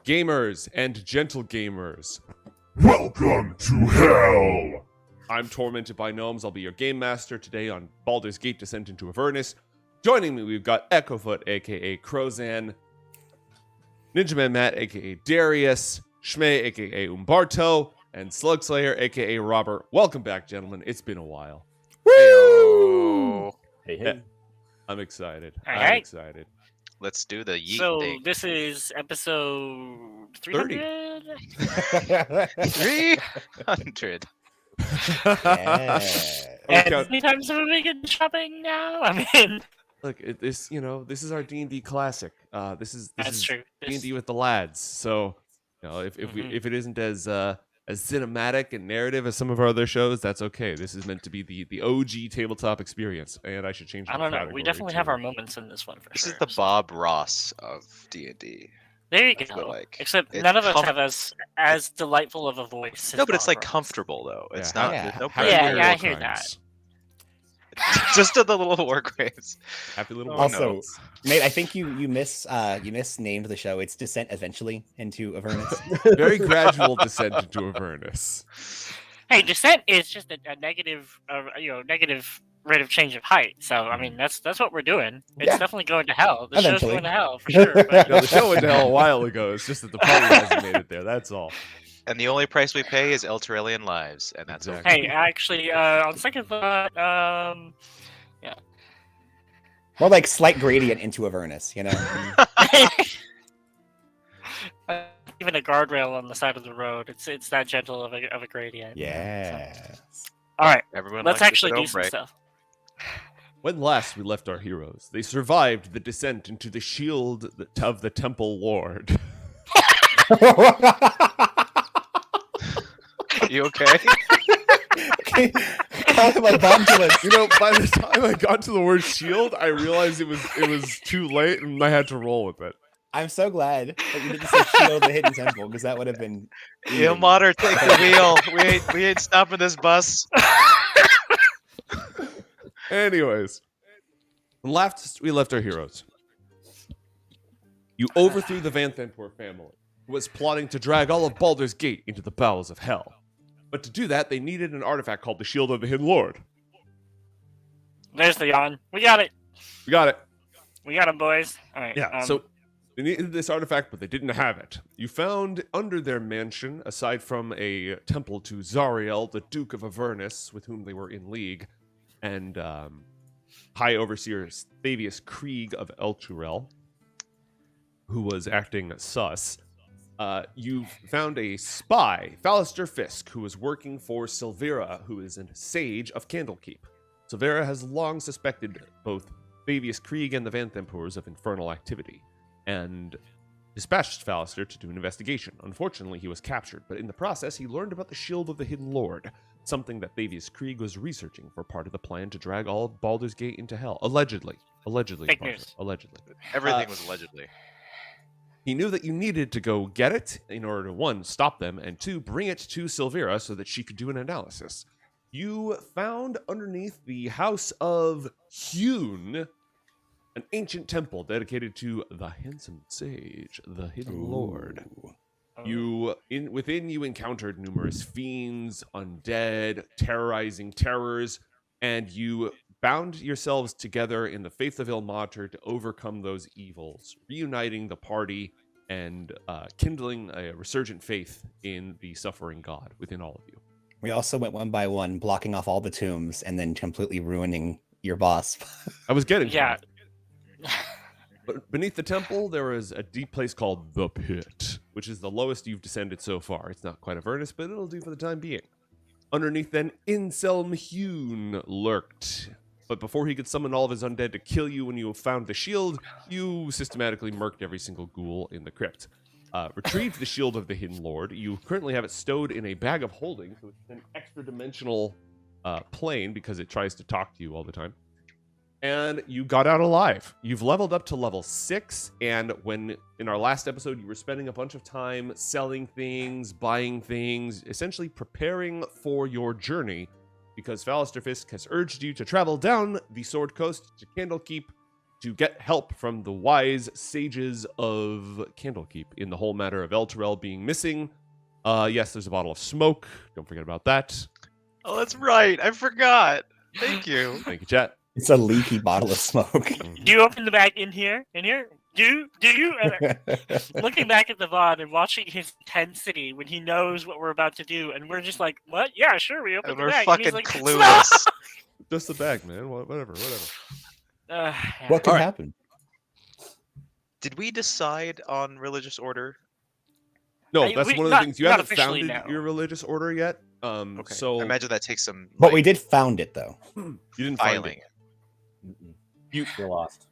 Gamers and gentle gamers, Welcome to hell! I'm TormentedByGnomes. I'll be your game master today on Baldur's Gate Descent into Avernus. Joining me, we've got EchoFoot, aka Crozan, NinjamanMat, aka Darius, Schmae, aka Umberto, and SlugSlayer, aka Robert. Welcome back, gentlemen. It's been a while. Woo! Hey. I'm excited. All I'm right. excited. Let's do the yeet So thing. this is episode 300. 300. And Okay. how many times have we been shopping now? I mean, Look, this is our D&D classic. This is that's true. D&D with the lads. So, if it isn't as cinematic and narrative as some of our other shows, that's okay. This is meant to be the OG tabletop experience, and I should change. I don't know. We definitely have our moments in this one for This sure. is the Bob Ross of D&D. There you I feel go. like Except it's none of us have as delightful of a voice. No, as but it's Bob like Ross. comfortable though. It's Yeah, not. yeah. There's no Happy Yeah, pressure. yeah, I little hear crimes. Just to the little war graves. Happy little. Oh, moments. no. Nate, I think you misnamed the show. It's Descent Eventually into Avernus. Very gradual descent into Avernus. Hey, descent is just a negative, negative rate of change of height. So I mean, that's what we're doing. It's Yeah. definitely going to hell. The Eventually. show's going to hell for sure. But The show went to hell a while ago. It's just that the party hasn't made it there. That's all. And the only price we pay is Elturelian lives, and that's Exactly. okay. hey, actually, on second thought, More like slight gradient into Avernus, you know? even a guardrail on the side of the road. It's that gentle of a gradient. Yeah. All right, Everyone let's likes actually it, do some right? stuff. When last we left our heroes, they survived the descent into the shield of the Temple Lord. You okay? Call him a bondulus. By the time I got to the word shield, I realized it was too late, and I had to roll with it. I'm so glad that you didn't say shield the hidden temple, because that would have been Ilmater, take the wheel. We ain't stopping this bus. Anyways, when last we left our heroes, you overthrew the Vanthampur family, who was plotting to drag all of Baldur's Gate into the bowels of hell. But to do that, they needed an artifact called the Shield of the Hidden Lord. There's the yawn. We got it. We got it. We got him, boys. All right. Yeah, so they needed this artifact, but they didn't have it. You found under their mansion, aside from a temple to Zariel, the Duke of Avernus, with whom they were in league, and High Overseer Thavius Krieg of Elturel, who was acting sus. You found a spy, Fallister Fisk, who was working for Silvera, who is a sage of Candlekeep. Silvera has long suspected both Thavius Krieg and the Vanthampurs of infernal activity, and dispatched Fallister to do an investigation. Unfortunately, he was captured, but in the process, he learned about the Shield of the Hidden Lord, something that Thavius Krieg was researching for part of the plan to drag all of Baldur's Gate into hell. Allegedly. Fake news. Allegedly. Everything was allegedly. He knew that you needed to go get it in order to, 1, stop them, and 2, bring it to Silvera so that she could do an analysis. You found underneath the House of Hune an ancient temple dedicated to the handsome sage, the Hidden Lord. Within you encountered numerous fiends, undead, terrorizing terrors, and you bound yourselves together in the faith of Ilmater to overcome those evils, reuniting the party and kindling a resurgent faith in the suffering god within all of you. We also went one by one, blocking off all the tombs, and then completely ruining your boss. I was getting to Yeah. that. But beneath the temple, there is a deep place called the Pit, which is the lowest you've descended so far. It's not quite Avernus, but it'll do for the time being. Underneath then, Inselmhune lurked. But before he could summon all of his undead to kill you when you found the shield, you systematically murked every single ghoul in the crypt. Retrieved the Shield of the Hidden Lord. You currently have it stowed in a bag of holding, so it's an extra-dimensional plane because it tries to talk to you all the time. And you got out alive. You've leveled up to level 6, and when in our last episode you were spending a bunch of time selling things, buying things, essentially preparing for your journey, because Fallister Fisk has urged you to travel down the Sword Coast to Candlekeep to get help from the wise sages of Candlekeep in the whole matter of Elturel being missing. Yes, there's a bottle of smoke. Don't forget about that. Oh, that's right. I forgot. Thank you. Thank you, chat. It's a leaky bottle of smoke. Do you open the bag in here? In here? Do you? Looking back at the VOD and watching his intensity when he knows what we're about to do, and we're just like, what? Yeah, sure, we open And the we're bag. fucking and he's like, clueless. Just the bag, man. Whatever. Yeah. What could Alright. happen? Did we decide on religious order? No, that's one of the things. You not haven't officially, founded no. your religious order yet. Okay. So I imagine that takes some. But we did found it, though. you didn't find filing. it. You're lost.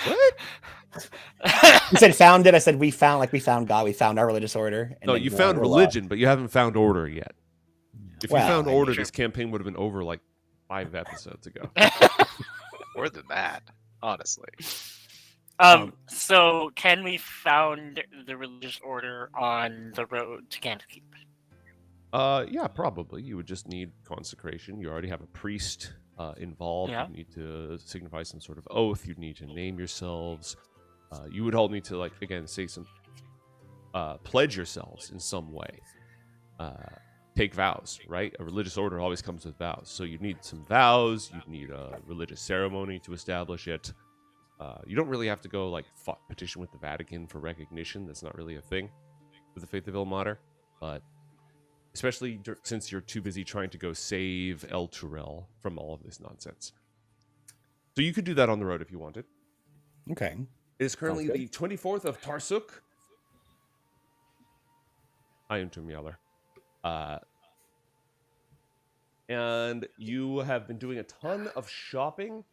What? You said found it. I said we found, like we found God. We found our religious order. And No, then you we're found lost. religion, but you haven't found order yet. If Well, you found I order, mean- this campaign would have been over like 5 episodes ago. More than that, honestly. So can we found the religious order on the road to Candlekeep? Yeah, probably. You would just need consecration. You already have a priest involved. Yeah. You need to signify some sort of oath. You need to name yourselves. You would all need to, like, again, say some, pledge yourselves in some way. Take vows, right? A religious order always comes with vows. So you need some vows. You need a religious ceremony to establish it. You don't really have to go, like, petition with the Vatican for recognition. That's not really a thing with the Faith of Ilmater. But especially since you're too busy trying to go save Elturel from all of this nonsense. So you could do that on the road if you wanted. Okay. It is currently Sounds the 24th of Tarsuk. I am Tim Yeller. And you have been doing a ton of shopping.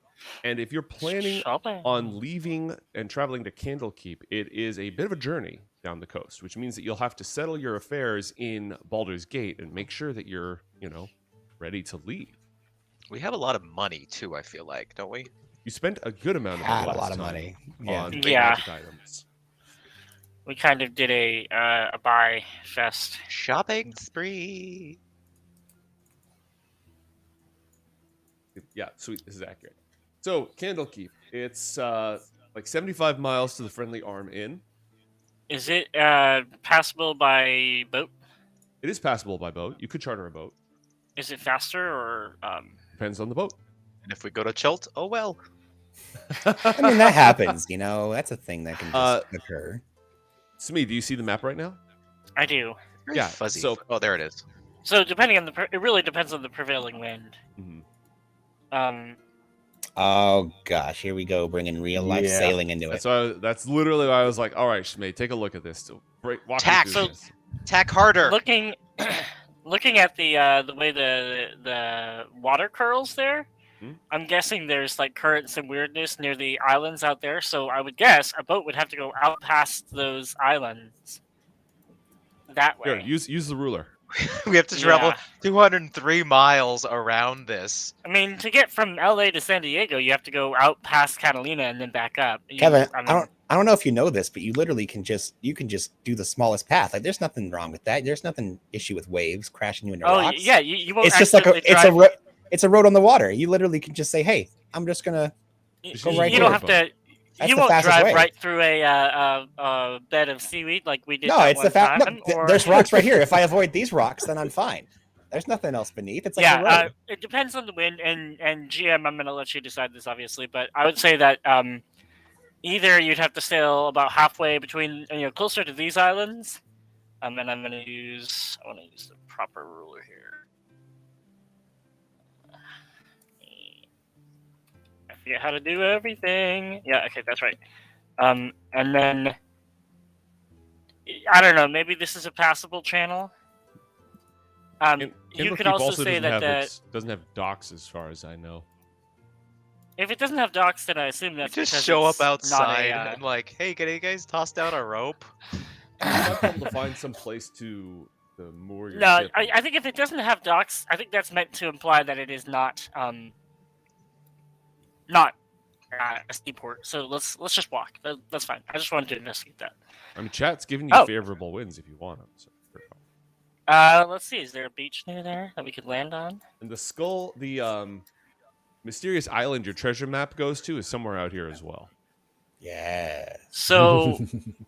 And if you're planning Shopping. on leaving and traveling to Candlekeep, it is a bit of a journey down the coast, which means that you'll have to settle your affairs in Baldur's Gate and make sure that you're, ready to leave. We have a lot of money too. I feel like, don't we? You spent a good amount of Had money a lot last of time money. Yeah. on big Yeah. magic items. We kind of did a buy fest. Shopping spree. Yeah, sweet. This is accurate. So, Candlekeep. It's like 75 miles to the Friendly Arm Inn. Is it passable by boat? It is passable by boat. You could charter a boat. Is it faster or Depends on the boat. And if we go to Chult, oh well. I mean, that happens, That's a thing that can just occur. Smee, do you see the map right now? I do. Very Yeah, fuzzy. so- Oh, there it is. So depending on it really depends on the prevailing wind. Mhm. Oh gosh, here we go, bringing real life Yeah. sailing into it. That's literally why I was like, all right, Schmae, take a look at this. So, walk me Tack. through So- this. Tack harder. Looking at the way the water curls there, Hmm? I'm guessing there's like currents and weirdness near the islands out there. So I would guess a boat would have to go out past those islands that way. Here, use the ruler. We have to travel Yeah. 203 miles around this. I mean, to get from LA to San Diego, you have to go out past Catalina and then back up. Kevin, I mean, I don't know if you know this, but you literally can just do the smallest path. Like, there's nothing wrong with that. There's nothing issue with waves crashing you into oh rocks. yeah, you won't. It's just like accidentally drive- it's a road on the water. You literally can just say, "Hey, I'm just gonna." Go right you don't here. have to. That's You the won't fastest drive way. right through a bed of seaweed like we did. No, that it's one the fact. time, No, or- there's rocks right here. If I avoid these rocks, then I'm fine. There's nothing else beneath. It's like a yeah, road. it depends on the wind and GM. I'm gonna let you decide this, obviously, but I would say that either you'd have to sail about halfway between, closer to these islands, and I'm gonna use. I want to use the proper ruler here. I forget how to do everything. Yeah, okay, that's right. And then I don't know. Maybe this is a passable channel. You could Candlekeep also say doesn't that have doesn't have docks, as far as I know. if it doesn't have docks, then I assume We that's just because show it's up not outside a, and like, hey, can you guys toss down a rope? You might be able to find some place to moor your No, ship. I think if it doesn't have docks, I think that's meant to imply that it is not a seaport. So let's just walk. That's fine. I just wanted to investigate that. I mean, chat's giving you Oh. favorable winds if you want them. So. Let's see. Is there a beach near there that we could land on? And the skull, the mysterious island your treasure map goes to is somewhere out here as well. Yeah. So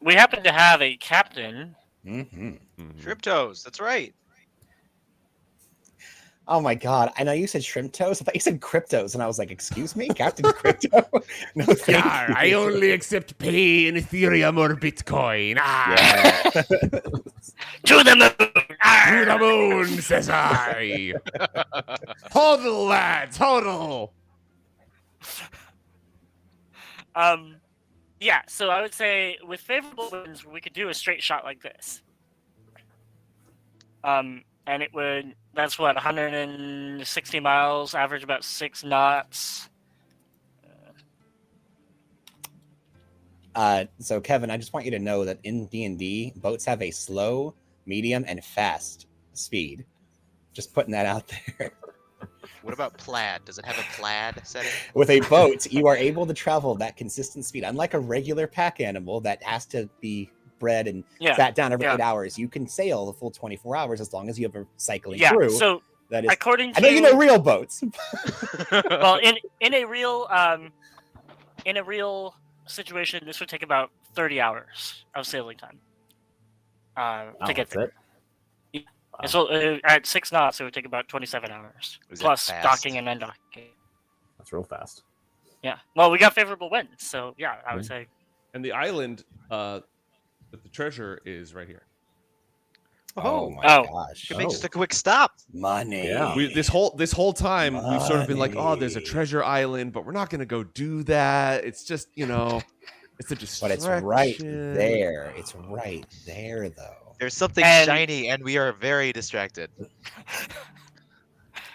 we happen to have a captain. Shrimp toes. That's right. Oh my god! I know you said shrimp toes. I thought you said cryptos, and I was like, "Excuse me, Captain Crypto." No, thank you. I only accept pay in Ethereum or Bitcoin. Yeah. To the moon! To the moon, says I. Hodl, lads, hodl. Yeah, so I would say with favorable winds, we could do a straight shot like this. And that's what, 160 miles, average about 6 knots. So Kevin, I just want you to know that in D&D, boats have a slow, medium, and fast speed. Just putting that out there. What about plaid? Does it have a plaid setting? With a boat, you are able to travel that consistent speed. Unlike a regular pack animal that has to be bred and sat down every 8 hours, you can sail the full 24 hours as long as you have a cycling crew. So that is, according to, I know you know real boats. Well, in a real situation, this would take about 30 hours of sailing time to get there. And so at 6 knots, it would take about 27 hours plus docking and undocking. That's real fast. Yeah. Well, we got favorable winds, so yeah, I would say. And the island that the treasure is right here. Oh my gosh! Could make just a quick stop. Money. Yeah. This whole time we've sort of been like, oh, there's a treasure island, but we're not gonna go do that. It's just it's a distraction. But it's right there. It's right there, though. There's something shiny, and we are very distracted.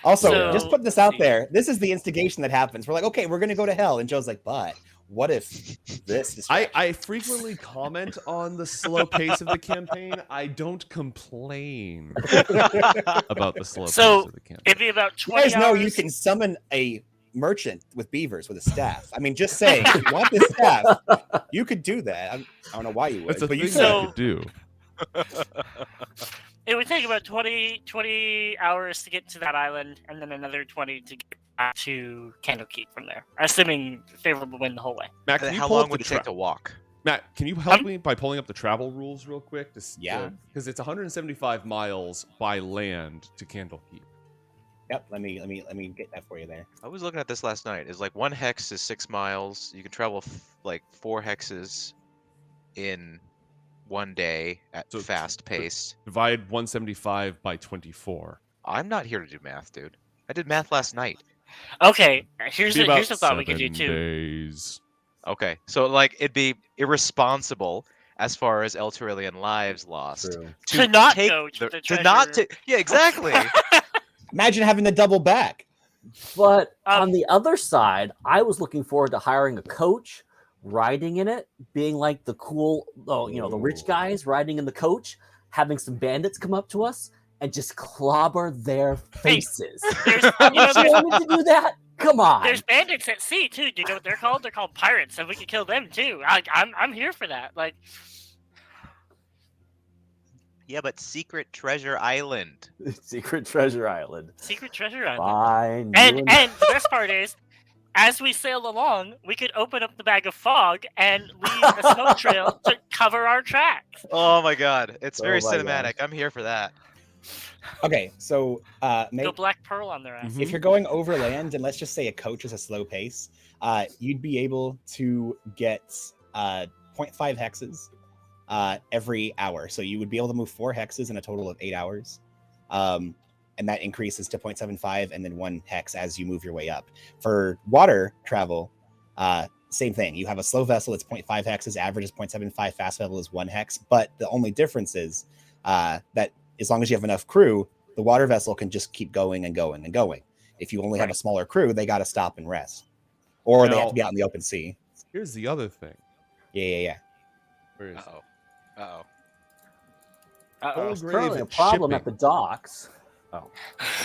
Also, just put this out there. This is the instigation that happens. We're like, okay, we're gonna go to hell, and Joe's like, but what if this? I frequently comment on the slow pace of the campaign. I don't complain about the slow pace of the campaign. It'd be about 20 You guys know hours. you can summon a merchant with beavers with a staff. I mean, just saying, if you want this staff, you could do that. I don't know why you would, That's a but you thing could. you could do. It would take about 20 hours to get to that island, and then another 20 to get back to Candlekeep from there, assuming favorable wind the whole way. Matt, can you How pull long up would the it take to walk? Matt, can you help me by pulling up the travel rules real quick? Yeah. Because it's 175 miles by land to Candlekeep. Yep. Let me get that for you there. I was looking at this last night. It's like 1 hex is 6 miles. You can travel like 4 hexes in 1 day at fast pace. Divide 175 by 24. I'm not here to do math, dude. I did math last night. Okay, here's Be a about thought we could do 7 too. days. Okay, so like it'd be irresponsible as far as Elturelian lives lost True. To not take go to the treasure. to not take. Yeah, exactly. Imagine having to double back. But on the other side, I was looking forward to hiring a coach, riding in it, being like the cool, the rich guys riding in the coach, having some bandits come up to us and just clobber their faces. There's, You want me to do that? Come on. there's bandits at sea too. Do you know what they're called? They're called pirates, and we could kill them too. I'm here for that. Like, Yeah, but Secret Treasure Island. Secret Treasure Island. secret treasure island. Fine. And the best part is, as we sail along, we could open up the bag of fog and leave a smoke trail to cover our tracks. Oh my god, it's very Oh my cinematic. I'm here for that. Okay, so Go Black Pearl on their ass. if you're going overland, and let's just say a coach is a slow pace, you'd be able to get 0.5 hexes every hour. So you would be able to move 4 hexes in a total of 8 hours. And that increases to 0.75 and then 1 hex as you move your way up. For water travel, same thing. You have a slow vessel, it's 0.5 hexes, average is 0.75, fast vessel is 1 hex. But the only difference is that as long as you have enough crew, the water vessel can just keep going and going and going. If you only have a smaller crew, they got to stop and rest. Or they have to be out in the open sea. Here's the other thing. Yeah. Where is it? Uh-oh. There's currently a problem at the docks.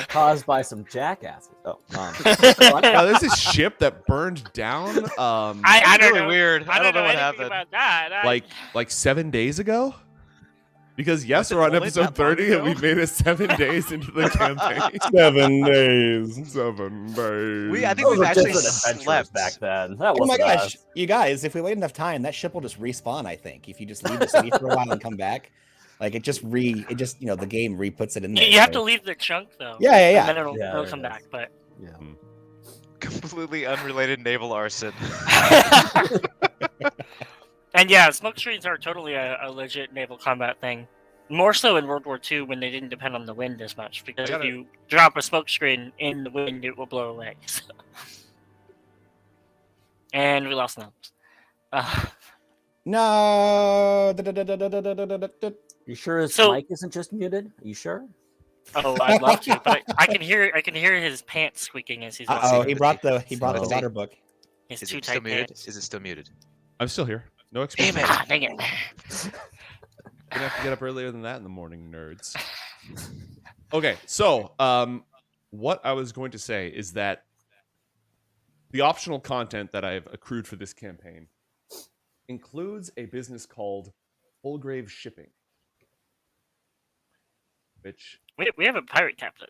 Caused by some jackasses. Now, there's this ship that burned down. I That's don't really know. weird. I don't know what anything happened. about that. Like 7 days ago. Because yes, Was it we're on only episode that long 30 and ago? we've made it 7 days into the campaign. 7 days. 7 days. I think Those we've were actually different adventures slept. back then. That Oh my wasn't gosh, us. you guys! If we wait enough time, that ship will just respawn. I think if you just leave the city for a while and come back, like it just the game re-puts it in there. You have so- to leave the chunk though. Yeah, yeah, yeah. And then it'll Yeah, there come it back. is. But Yeah. Completely unrelated naval arson. and yeah, smoke screens are totally a legit naval combat thing. More so in World War II when they didn't depend on the wind as much. Because if you drop a smoke screen in the wind, it will blow away. So. And we lost Gnomes. No. You sure his So- mic isn't just muted? Are you sure? Oh, I'd love to, but I can hear his pants squeaking as he's Oh, walking. he brought the So- water book. His Is too it still tight muted? pants. Is it still muted? I'm still here. No Damn excuse. it. Ah, dang it. Gonna have to get up earlier than that in the morning, nerds. Okay, so what I was going to say is that the optional content that I've accrued for this campaign includes a business called Fullgrave Shipping, which We have a pirate captain.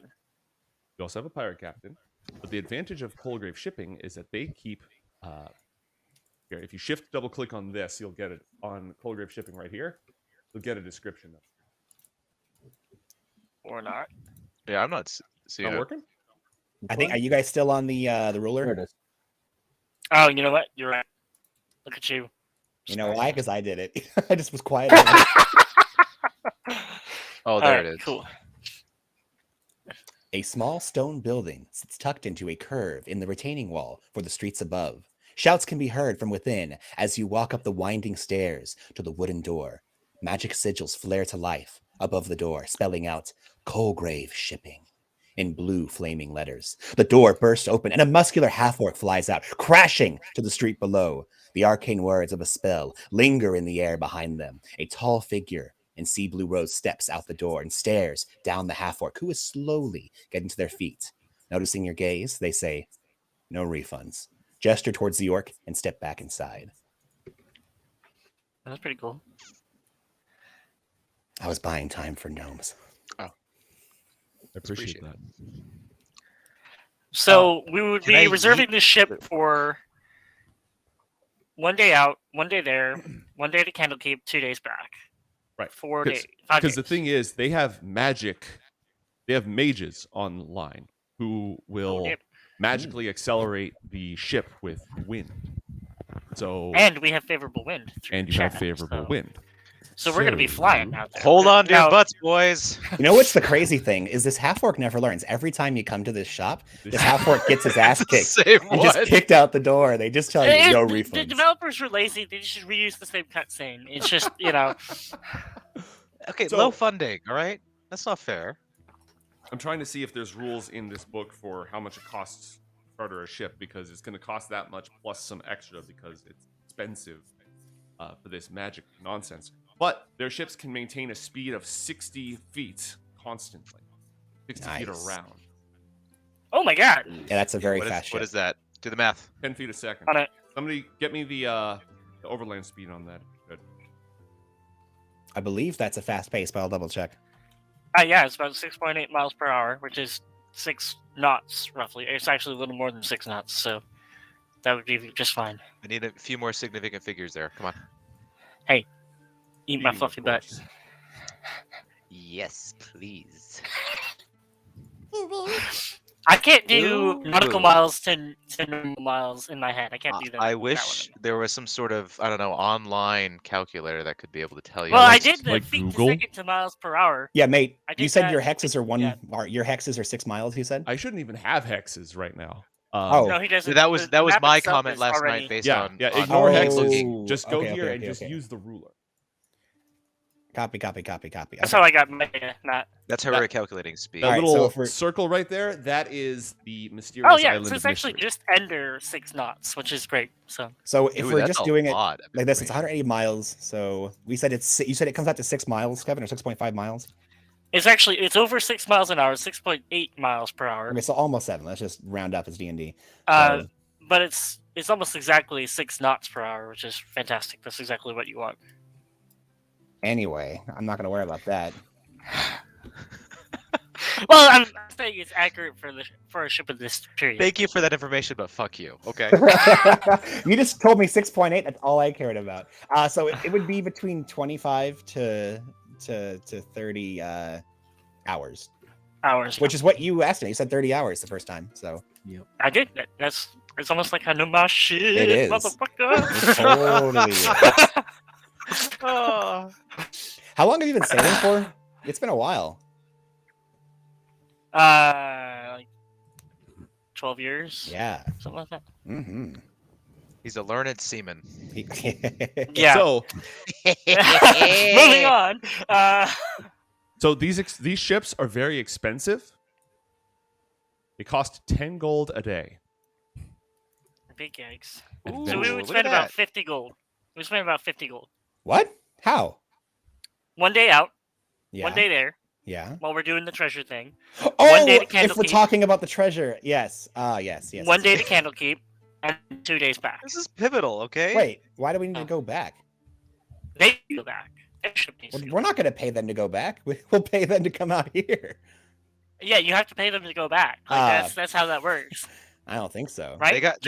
we also have a pirate captain. But the advantage of Fullgrave Shipping is that they keep here. If you shift double click on this, you'll get it on Fullgrave Shipping right here. You'll get a description of it. Or not. Yeah, I'm not seeing Not it. working? I think. Are you guys still on the There it ruler? is. Oh, you know what? You're right. Look at you. You know why? Because I did it. I just was quiet. Oh, there Alright, it is. Cool. A small stone building sits tucked into a curve in the retaining wall for the streets above. Shouts can be heard from within as you walk up the winding stairs to the wooden door. Magic sigils flare to life above the door, spelling out Coalgrave Shipping in blue flaming letters. The door bursts open and a muscular half-orc flies out, crashing to the street below. The arcane words of a spell linger in the air behind them. A tall figure in sea blue robes steps out the door and stares down the half-orc, who is slowly getting to their feet. Noticing your gaze, they say, "No refunds." Gesture towards the orc and step back inside. That's pretty cool. I was buying time for gnomes. I appreciate that. So we would Can I be reserving yeet this ship for 1 day out, 1 day there, 1 day to Candlekeep, 2 days back. Right. 4 'Cause- days. 5 Because the days. thing is, they have mages online who will yep. magically accelerate the ship with wind. So And we have favorable wind. through and you have chat, favorable so- wind. So we're gonna be flying out there. Hold on to your Now- butts, boys. You know what's the crazy thing is this half-orc never learns. Every time you come to this shop, this half-orc gets his ass kicked Same and just one. kicked out the door. They just tell you Eh, no the refunds. developers were lazy. They just reused the same cutscene. It's just, Okay, So- low funding. All right, that's not fair. I'm trying to see if there's rules in this book for how much it costs to charter a ship, because it's going to cost that much plus some extra because it's expensive for this magic nonsense. But their ships can maintain a speed of 60 feet constantly, 60 feet Nice. around, oh my god. Yeah, that's a very What is- fast what ship. is that? Do the math. 10 feet a second. On it. Somebody get me the overland speed on that. Good. I believe that's a fast pace, but I'll double check. Yeah, it's about 6.8 miles per hour, which is 6 knots roughly. It's actually a little more than 6 knots, so that would be just fine. I need a few more significant figures there. Come on. Eat my Eating, fluffy of butt. course. Yes, please. I can't do Ooh. nautical miles to normal miles in my head. I can't do that. I that wish one. there was some sort of, I don't know, online calculator that could be able to tell you. Well, I like- did the like feet Google? to second to miles per hour. Yeah, mate. I You did said that your hexes are one. yeah. Your hexes are 6 miles. You said. I shouldn't even have hexes right now. Oh. No, he doesn't. That was the map my itself comment is last already- night based yeah, on yeah. on Ignore Oh, hexes. Just go okay, here okay, and okay, just okay. use the ruler. Copy. That's how I got my map. That's heroic calculating speed. That Alright, so little if we're- circle right there, that is the mysterious Oh yeah, island so it's of actually mystery. just under 6 knots, which is great. So So if Ooh, we're that's just a doing it lot. like this, it's 180 miles. So we said you said it comes out to 6 miles, Kevin, or 6.5 miles. it's over 6 miles an hour, 6.8 miles per hour. Okay, so almost 7. Let's just round up as D&D. Uh, So- but it's almost exactly 6 knots per hour, which is fantastic. That's exactly what you want. Anyway, I'm not gonna worry about that. Well, I'm saying it's accurate for a ship of this period. Thank you for that information, but fuck you. Okay. You just told me 6.8. That's all I cared about. So it would be between 25 to 30 hours, which is what you asked me. You said 30 hours the first time. So I did. It's almost like I know my shit. It is. Motherfucker. it totally is. Oh. How long have you been sailing for? It's been a while. Like 12 years. Yeah. Something like that. Mm-hmm. He's a learned seaman. Yeah. So, Moving on. so these ships are very expensive. They cost 10 gold a day. Big eggs. And So then- we would spend about 50 gold. We spend about 50 gold. What? How? One day out, Yeah. one day there, Yeah. while we're doing the treasure thing. Oh, day to if we're Candlekeep. talking about the treasure, yes. Yes. One day to Candlekeep, and 2 days back. This is pivotal, okay? Wait, why do we need to go back? They go back. Their ship needs to go We're not going to pay them to go back. We'll pay them to come out here. Yeah, you have to pay them to go back. Like, that's how that works, I don't think so. right? They got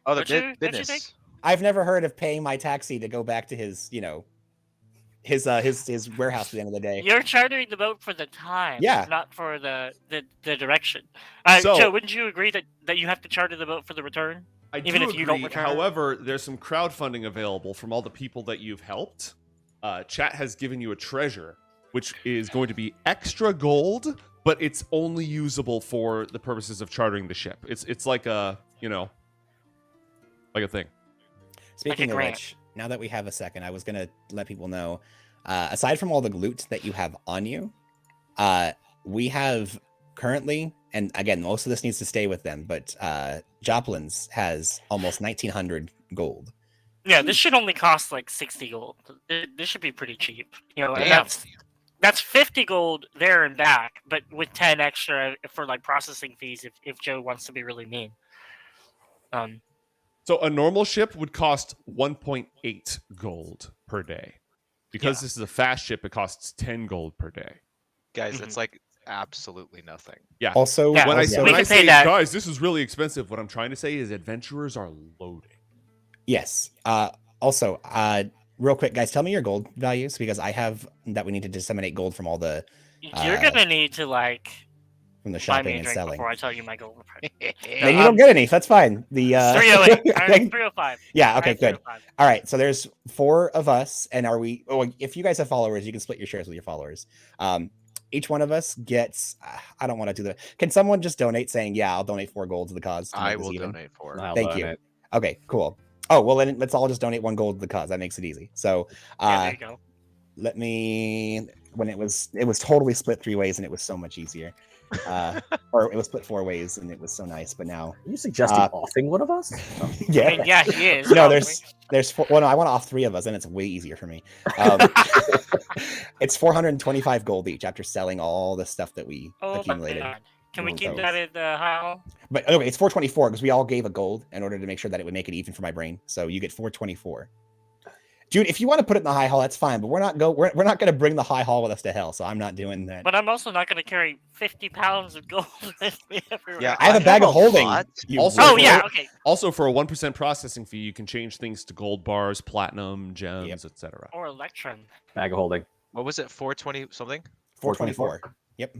other Don't you think? business. I've never heard of paying my taxi to go back to his, his warehouse at the end of the day. You're chartering the boat for the time, Yeah. not for the direction. So- Joe, wouldn't you agree that you have to charter the boat for the return? I Even do if you don't agree. return? However, there's some crowdfunding available from all the people that you've helped. Chat has given you a treasure, which is going to be extra gold, but it's only usable for the purposes of chartering the ship. It's like a like a thing. Speaking of grant. which, now that we have a second, I was going to let people know, aside from all the loot that you have on you, we have currently, and again, most of this needs to stay with them, but Joplin's has almost 1,900 gold. Yeah, this should only cost like 60 gold. This should be pretty cheap. And Damn. that's 50 gold there and back, but with 10 extra for like processing fees if Joe wants to be really mean. So a normal ship would cost 1.8 gold per day. Because this is a fast ship, it costs 10 gold per day. Guys, Mhm. that's like absolutely nothing. Yeah. Also, Yeah, When I, also- when We I can pay say, that. guys, this is really expensive, what I'm trying to say is adventurers are loading. yes. Also, real quick, guys, tell me your gold values because I have that we need to disseminate gold from all the You're gonna need to like from the buy shopping me a and drink selling. before I tell you my gold price. Then you don't get any. That's fine. The 308. I'm 305. yeah. Okay. I'm Good. 305. All right. So there's 4 of us, and are we? Oh, if you guys have followers, you can split your shares with your followers. Each one of us gets. I don't want to do that. Can someone just donate, saying, "Yeah, I'll donate 4 gold to the cause"? to I make this will even? donate for it. I'll Thank you. donate. Okay. Cool. Oh well, then let's all just donate 1 gold to the cause. That makes it easy. So, Yeah, there you go. let me. When it was totally split 3 ways, and it was so much easier. Or it was split 4 ways, and it was so nice. But now, Are you suggesting offing one of us? Oh. yeah. I mean, yeah, he is. No, probably. there's 4, well, no, I want to off 3 of us, and it's way easier for me. It's 425 gold each after selling all the stuff that we Oh my accumulated. God. Can we keep So- that at the high hall? But okay, it's 424 because we all gave a gold in order to make sure that it would make it even for my brain. So you get 424. Dude, if you want to put it in the high hall, that's fine. But we're not going to bring the high hall with us to hell. So I'm not doing that. But I'm also not going to carry 50 pounds of gold with me everywhere. Yeah, I have a bag of holding. lot. you Also- Oh weirdo. yeah, okay. Also, for a 1% processing fee, you can change things to gold bars, platinum, gems, Yep. etc. Or Electrum. Bag of holding. What was it? 420 something? 424. Yep.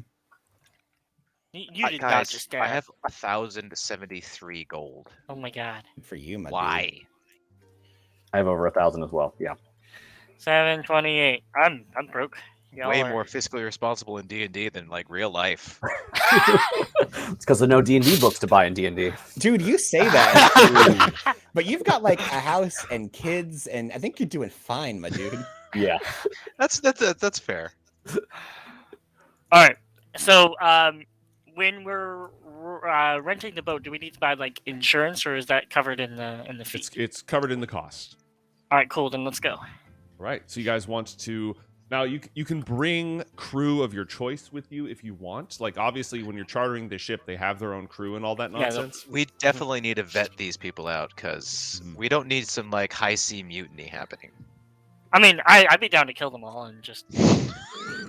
You did not Guys, just I dab. have 1,073 gold. Oh my God. Good for you, my dude. Why? I have over 1,000 as well. Yeah. 728. I'm broke. Y'all Way are- more fiscally responsible in D&D than like real life. It's because there's no D&D books to buy in D&D. Dude, you say that, but you've got like a house and kids, and I think you're doing fine, my dude. Yeah. That's fair. All right. So, when we're renting the boat, do we need to buy like insurance, or is that covered in the fee? It's covered in the cost. All right, cool. Then let's go. Right. So you guys want to now you can bring crew of your choice with you if you want. Like obviously when you're chartering the ship, they have their own crew and all that Yeah, nonsense. We definitely need to vet these people out because we don't need some like high sea mutiny happening. I mean, I'd be down to kill them all and just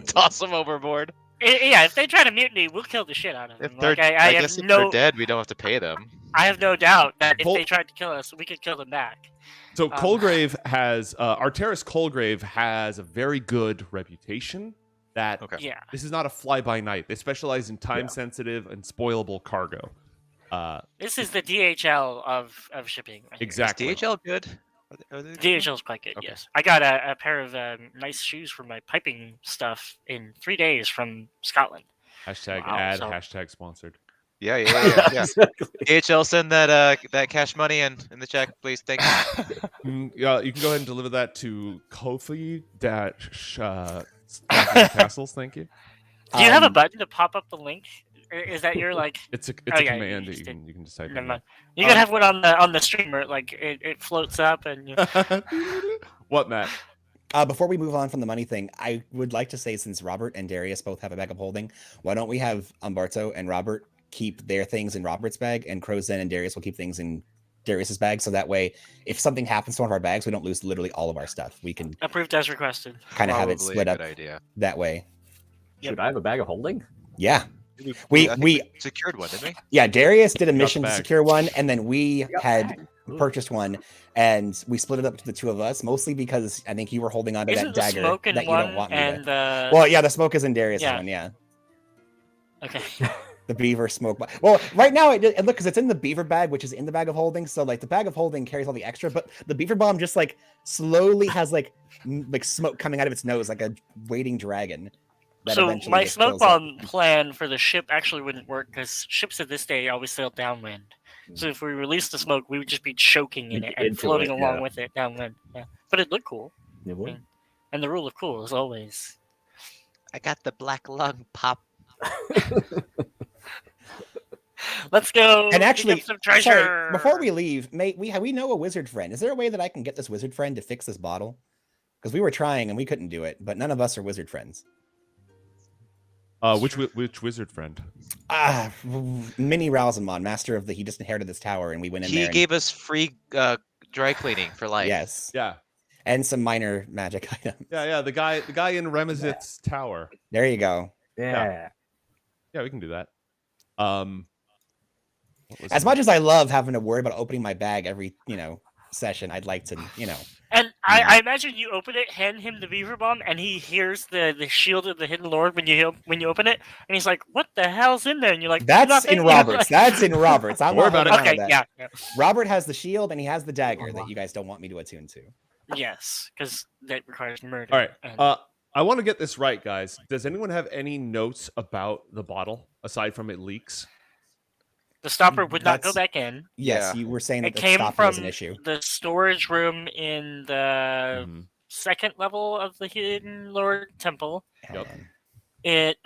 Toss them overboard. yeah. If they try to mutiny, we'll kill the shit out of them. If they're, Like, I I have guess if no, they're dead, we don't have to pay them. I have no doubt that if Col- they tried to kill us, we could kill them back. So Colgrave has Arteris Colgrave has a very good reputation. That Okay. Yeah. this is not a fly-by-night. They specialize in time-sensitive and spoilable cargo. This is the DHL of shipping. Right here. Exactly. Is DHL good? Are they good? DHL is quite good. Okay. Yes, I got a pair of nice shoes for my piping stuff in 3 days from Scotland. Hashtag Wow, ad. so- Hashtag sponsored. Yeah. Exactly. DHL, send that cash money in the check, please. Thank you. Yeah, you can go ahead and deliver that to Kofi Castles. Thank you. Do you have a button to pop up the link? Or is that your like? It's a Oh, yeah, command you that just you can just type. Never in mind. You could have one on the streamer, like it floats up and. What, Matt? Before we move on from the money thing, I would like to say, since Robert and Darius both have a bag of holding, why don't we have Umberto and Robert keep their things in Robert's bag, and Crowzen and Darius will keep things in Darius's bag, so that way, if something happens to one of our bags, we don't lose literally all of our stuff. We can Approved as requested. kind of have it Probably split a up good idea. that way. Should I have a bag of holding? Yeah. I We think secured one, didn't we? yeah, Darius did a the mission to bag. secure one, and then we had bag. Ooh. purchased one, and we split it up to the two of us, mostly because I think you were holding on to Isn't that the dagger smoke in that you one don't want me and to. Well, yeah, the smoke is in Darius' Yeah. one, yeah. okay. The beaver smoke. Well, right now, and look, because it's in the beaver bag, which is in the bag of holding. So, like, the bag of holding carries all the extra, but the beaver bomb just, like, slowly has, like smoke coming out of its nose, like a waiting dragon. that So eventually my just smoke fills up. bomb plan for the ship actually wouldn't work because ships of this day always sail downwind. So if we released the smoke, we would just be choking in it and Into floating it, along yeah. with it downwind. Yeah, but it'd look cool. It would. And the rule of cool is always. I got the black lung pop. Let's go. And actually, get some treasure. sorry, before we leave, mate, we know a wizard friend. Is there a way that I can get this wizard friend to fix this bottle? Because we were trying and we couldn't do it, but none of us are wizard friends. Which wizard friend? Mini Ralzamon, master of he just inherited this tower, and we went in He there. gave us free dry cleaning for life. Yes, Yeah, and some minor magic items. yeah. The guy in Remizit's tower. There you go. Yeah. Yeah, we can do that. As much as I love having to worry about opening my bag every session, I'd like to And I imagine you open it, hand him the beaver bomb, and he hears the shield of the hidden lord when you open it, and he's like, "What the hell's in there?" And you're like, That's "Nothing." in Roberts. That's in Roberts. I'm Don't worry not about holding it. on to Okay, that. yeah. Robert has the shield and he has the dagger that you guys don't want me to attune to. Yes, because that requires murder. All right. and- I want to get this right, guys. Does anyone have any notes about the bottle aside from it leaks? the stopper would not go that's- back in. Yes, Yeah. you were saying that It the came stopper was from an issue. the storage room in the Mhm. second level of the Hidden Lord Temple. Hang Yep. on. It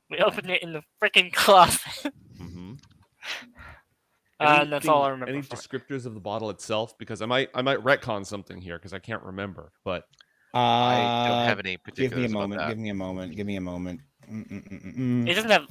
we opened it in the freaking closet. Mhm. And that's all I Anything- remember. Any from it. descriptors of the bottle itself? Because I might retcon something here because I can't remember. But I don't have any Give me particulars a about moment. that. Give me a moment. Give me a moment. It doesn't have.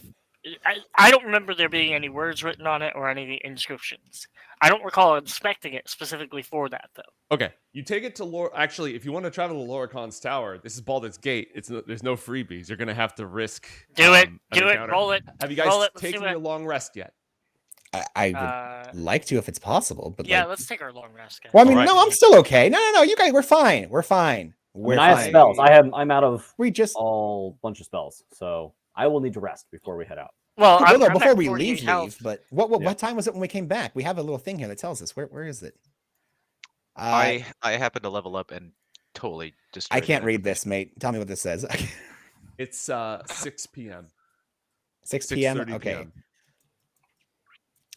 I don't remember there being any words written on it or any inscriptions. I don't recall inspecting it specifically for that though. okay, you take it to Actually, if you want to travel to Loricon's tower, this is Baldur's Gate. There's no freebies. You're gonna have to risk. Do it. an Do it. encounter. Roll it. Have you guys roll it, let's taken do it. your long rest yet? I would like to if it's possible, but Yeah, like, let's take our long rest, guys. well, I mean, Alright. no, I'm still okay. No, you guys, we're fine. We're fine. I We're mean, I have fine. spells. I'm out of We just a bunch of spells, so I will need to rest before we head out. Well, well, no, I'm before at we 48 leave. health. But Yeah. what time was it when we came back? We have a little thing here that tells us where is it? I happen to level up and totally just. I can't read this, mate. Tell me what this says. It's 6 p.m. 6 p.m. 6:30 Okay. p.m.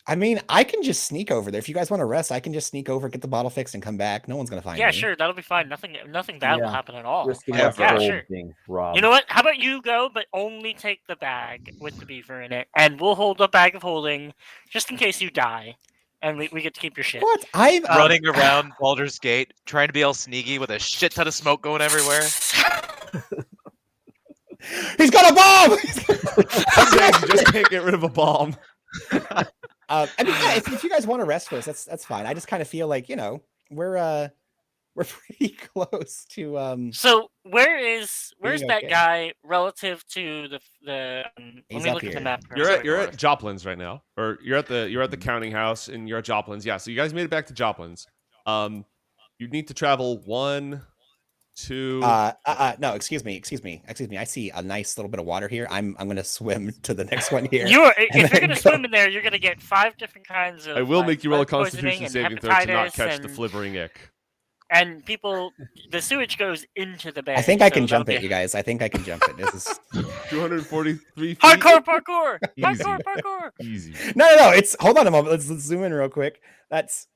I mean, I can just sneak over there. If you guys want to rest, I can just sneak over, get the bottle fixed, and come back. No one's gonna find Yeah, me. sure, that'll be fine. Nothing bad will Yeah. happen at all. Risking Yeah, my yeah, gold sure. being robbed. You know what? How about you go, but only take the bag with the beaver in it, and we'll hold the bag of holding just in case you die, and we get to keep your shit. What? I'm Running around Baldur's Gate, trying to be all sneaky with a shit ton of smoke going everywhere. He's got a bomb. Some days you just can't get rid of a bomb. I mean, yeah, if you guys want to rest first, that's fine. I just kind of feel like we're we're pretty close to So where's being that okay. guy relative to the? Let He's me up look at the here. map. You're at Joplin's right now, or you're at the counting house, and you're at Joplin's. Yeah, so you guys made it back to Joplin's. You need to travel 1, 2. No, excuse me. I see a nice little bit of water here. I'm gonna swim to the next one here. If you're then gonna go. swim in there, you're gonna get 5 different kinds of. I will like, make you roll a lead poisoning Constitution and saving throw to not hepatitis catch the and- flivering ick. And people, the sewage goes into the bay. I think I can so jump that'll it, you guys. I think I can jump it. This is 243 feet. Parkour! Easy. Parkour! Easy. no. It's hold on a moment. Let's zoom in real quick. That's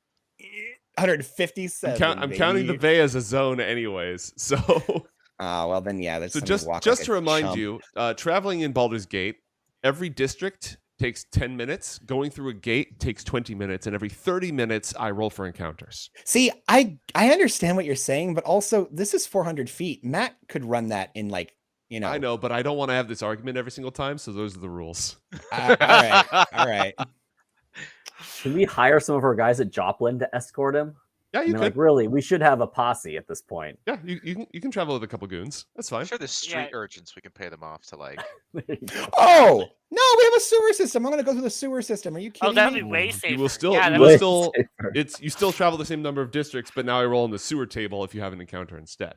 157. I'm counting the bay as a zone, anyways. So, Well then, yeah. That's so something just walk just like to a remind chump. you, traveling in Baldur's Gate, every district takes 10 minutes. Going through a gate takes 20 minutes, and every 30 minutes, I roll for encounters. See, I understand what you're saying, but also this is 400 feet. Matt could run that in like, I know, but I don't want to have this argument every single time, so those are the rules. all right. Can we hire some of our guys at Joplin to escort him? Yeah, I you mean, could. like, really, we should have a posse at this point. Yeah, you can travel with a couple goons. That's fine. I'm sure there's street Yeah. urchins we can pay them off to like. There you go. Oh no, we have a sewer system. I'm gonna go through the sewer system. Are you kidding Oh, that'd me? be way safer. You will still, Yeah, you that will was- still, Safer. you still travel the same number of districts, but now I roll on the sewer table if you have an encounter instead.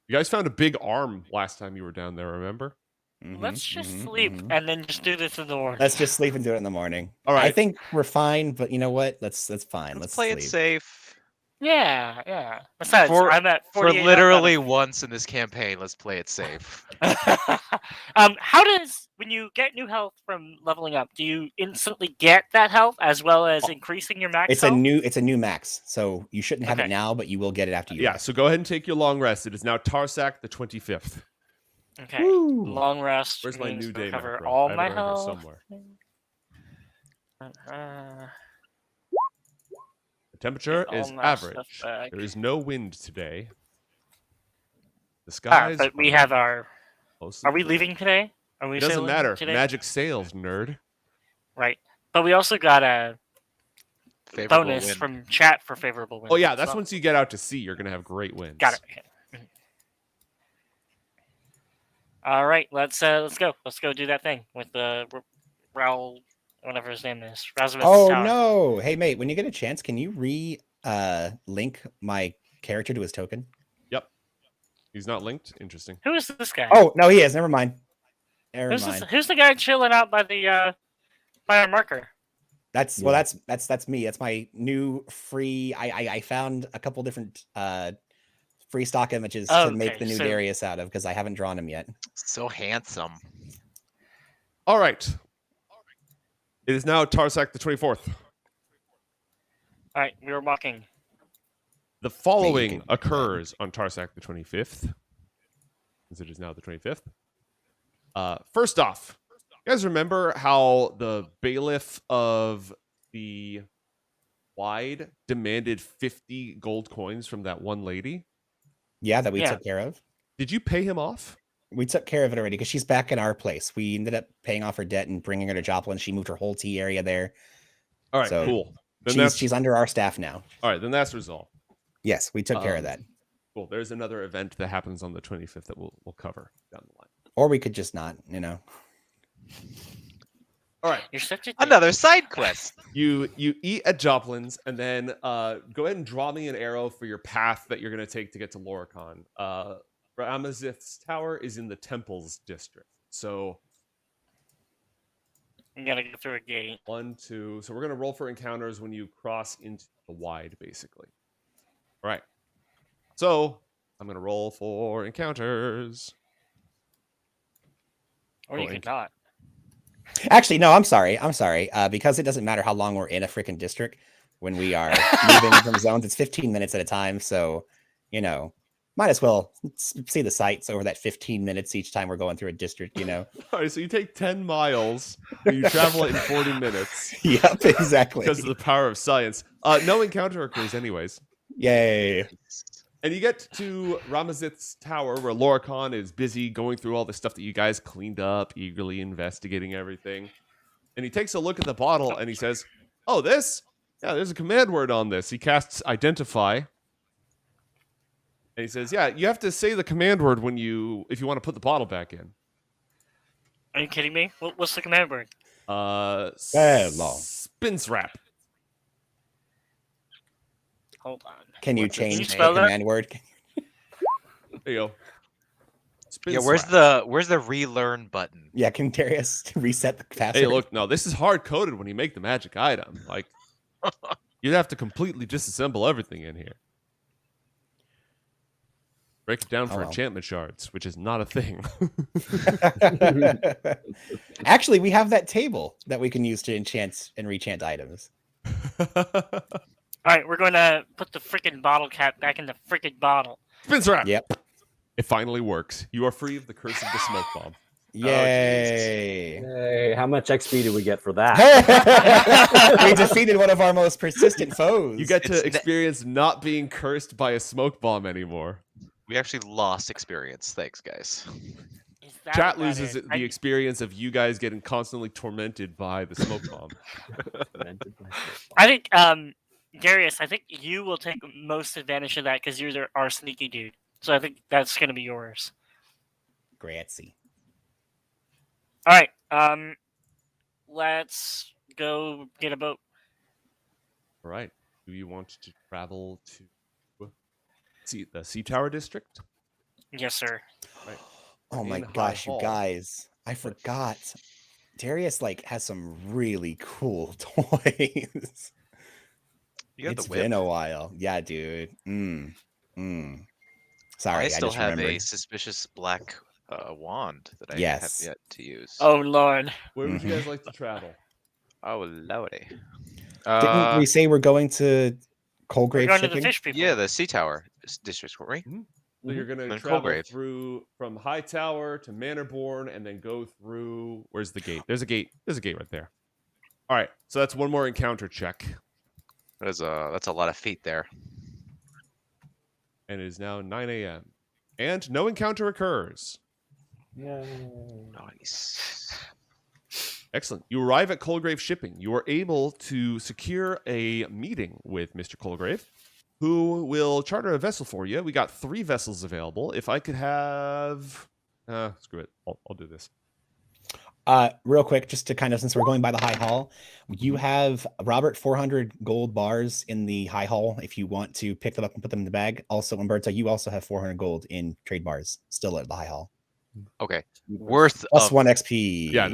You guys found a big arm last time you were down there, remember? Let's just sleep and then just do this in the morning. Let's just sleep and do it in the morning. All I right. think we're fine, but you know what? That's fine. Let's Let's play sleep. it safe. Yeah. Besides, For- I'm at For 48 literally once in this campaign, let's play it safe. How does when you get new health from leveling up, do you instantly get that health as well as increasing your max It's health? a new max, so you shouldn't have it Okay. now, but you will get it after you. Yeah, rest. so go ahead and take your long rest. It is now Tarsak the 25th. Okay. Woo. Long rest. Where's my means new day recover macro? all I have my it around here health. somewhere. The temperature Get all is my average. stuff back. There is no wind today. The Ah, skies but we are have our. mostly Are we clear. leaving today? Are we? It doesn't sailing matter. today? Magic sails, nerd. Right. But we also got a Favorable bonus win. from chat for favorable winds. Oh yeah, that's so- once you get out to sea, you're gonna have great winds. Got it. Okay. All right, let's go. Let's go do that thing with the Raul, whatever his name is. Rasmus Oh Tower. no! Hey mate, when you get a chance, can you link my character to his token? Yep. He's not linked. Interesting. Who is this guy? Oh no, he is. Never mind. Never who's mind. who's the guy chilling out by the by our marker? That's Yeah. that's me. That's my new free. I found a couple different free stock images to make Okay, the new so- Darius out of because I haven't drawn him yet. So handsome. All right. It is now Tarsak the 24th. All right, we were walking. The following can- occurs on Tarsak the 25th, as it is now the 25th. First off, you guys remember how the bailiff of the Wide demanded 50 gold coins from that one lady? Yeah, that we Yeah. took care of. Did you pay him off? We took care of it already because she's back in our place. We ended up paying off her debt and bringing her to Joplin. She moved her whole tea area there. All right, So, cool. Then She's under our staff now. all right. Then that's resolved. Yes, we took care of that. Cool. There's another event that happens on the 25th that we'll cover down the line. Or we could just not, you know. All right. You're such a dick. Another side quest. You eat at Joplin's, and then go ahead and draw me an arrow for your path that you're going to take to get to Loricon. Ramazith's Tower is in the Temples district. So You gotta go through a gate. 1, 2. So we're going to roll for encounters when you cross into the Wide, basically. All right. So I'm going to roll for encounters. Or you Oh, could not. Actually, no, I'm sorry. Because it doesn't matter how long we're in a freaking district when we are moving from zones. It's 15 minutes at a time. So, you know, might as well see the sights over that 15 minutes each time we're going through a district, you know? All right. So you take 10 miles, and you travel it in 40 minutes Yep, exactly. because of the power of science. No encounter occurs anyways. Yay. And you get to Ramazith's Tower, where Loricon is busy going through all the stuff that you guys cleaned up, eagerly investigating everything. And he takes a look at the bottle and he says, "Oh, this? Yeah, there's a command word on this." He casts Identify, And he says, "Yeah, you have to say the command word if you want to put the bottle back in." Are you kidding me? What's the command word? Spins wrap. Hold on. Can you What's it? Can you change the spell that? command word? There you go. Yeah, Spins where's the relearn button? Yeah, can Darius reset the password? Hey, look, no, this is hard coded when you make the magic item. Like, you'd have to completely disassemble everything in here. Break it down for enchantment shards, which is not a thing. Actually, we have that table that we can use to enchant and rechant items. All right, we're going to put the freaking bottle cap back in the freaking bottle. Spins wrap. Yep. It finally works. You are free of the curse of the smoke bomb. Yay. Hey, how much XP do we get for that? We defeated one of our most persistent foes. You get to experience not being cursed by a smoke bomb anymore. We actually lost experience. Thanks, guys. Is that Chat what that loses is? the experience of you guys getting constantly tormented by the smoke bomb. I think, Darius, I think you will take most advantage of that because you're our sneaky dude. So I think that's going to be yours. Grazie. All right, let's go get a boat. All right. Do you want to travel to the Sea Tower District? Yes, sir. Right. Oh my In High gosh, you Hall. guys. I forgot. Darius has some really cool toys. You got It's the whip. been a while. Yeah, dude. Sorry, I still just have a remembered. suspicious black wand that I Yes. have yet to use. Oh, Lord. Where would you guys like to travel? Oh, lordy. Didn't we say we're going to We're Coalgrave going to the shipping? fish people. Yeah, the Sea Tower district, right? So you're going to Then travel Colgrave. through from High Tower to Manorborn and then go through. Where's the gate? There's a gate. There's a gate right there. All right. So that's one more encounter check. That's a lot of feet there. And it is now 9 a.m. And no encounter occurs. Nice. Excellent. You arrive at Colgrave Shipping. You are able to secure a meeting with Mr. Colgrave, who will charter a vessel for you. We got 3 vessels available. If I could have... screw it. I'll do this. Real quick, just to kind of, since we're going by the High Hall, you have, Robert, 400 gold bars in the High Hall if you want to pick them up and put them in the bag. Also, Umberto, you also have 400 gold in trade bars still at the High Hall. Okay. Worth Plus of 1 XP. Yeah,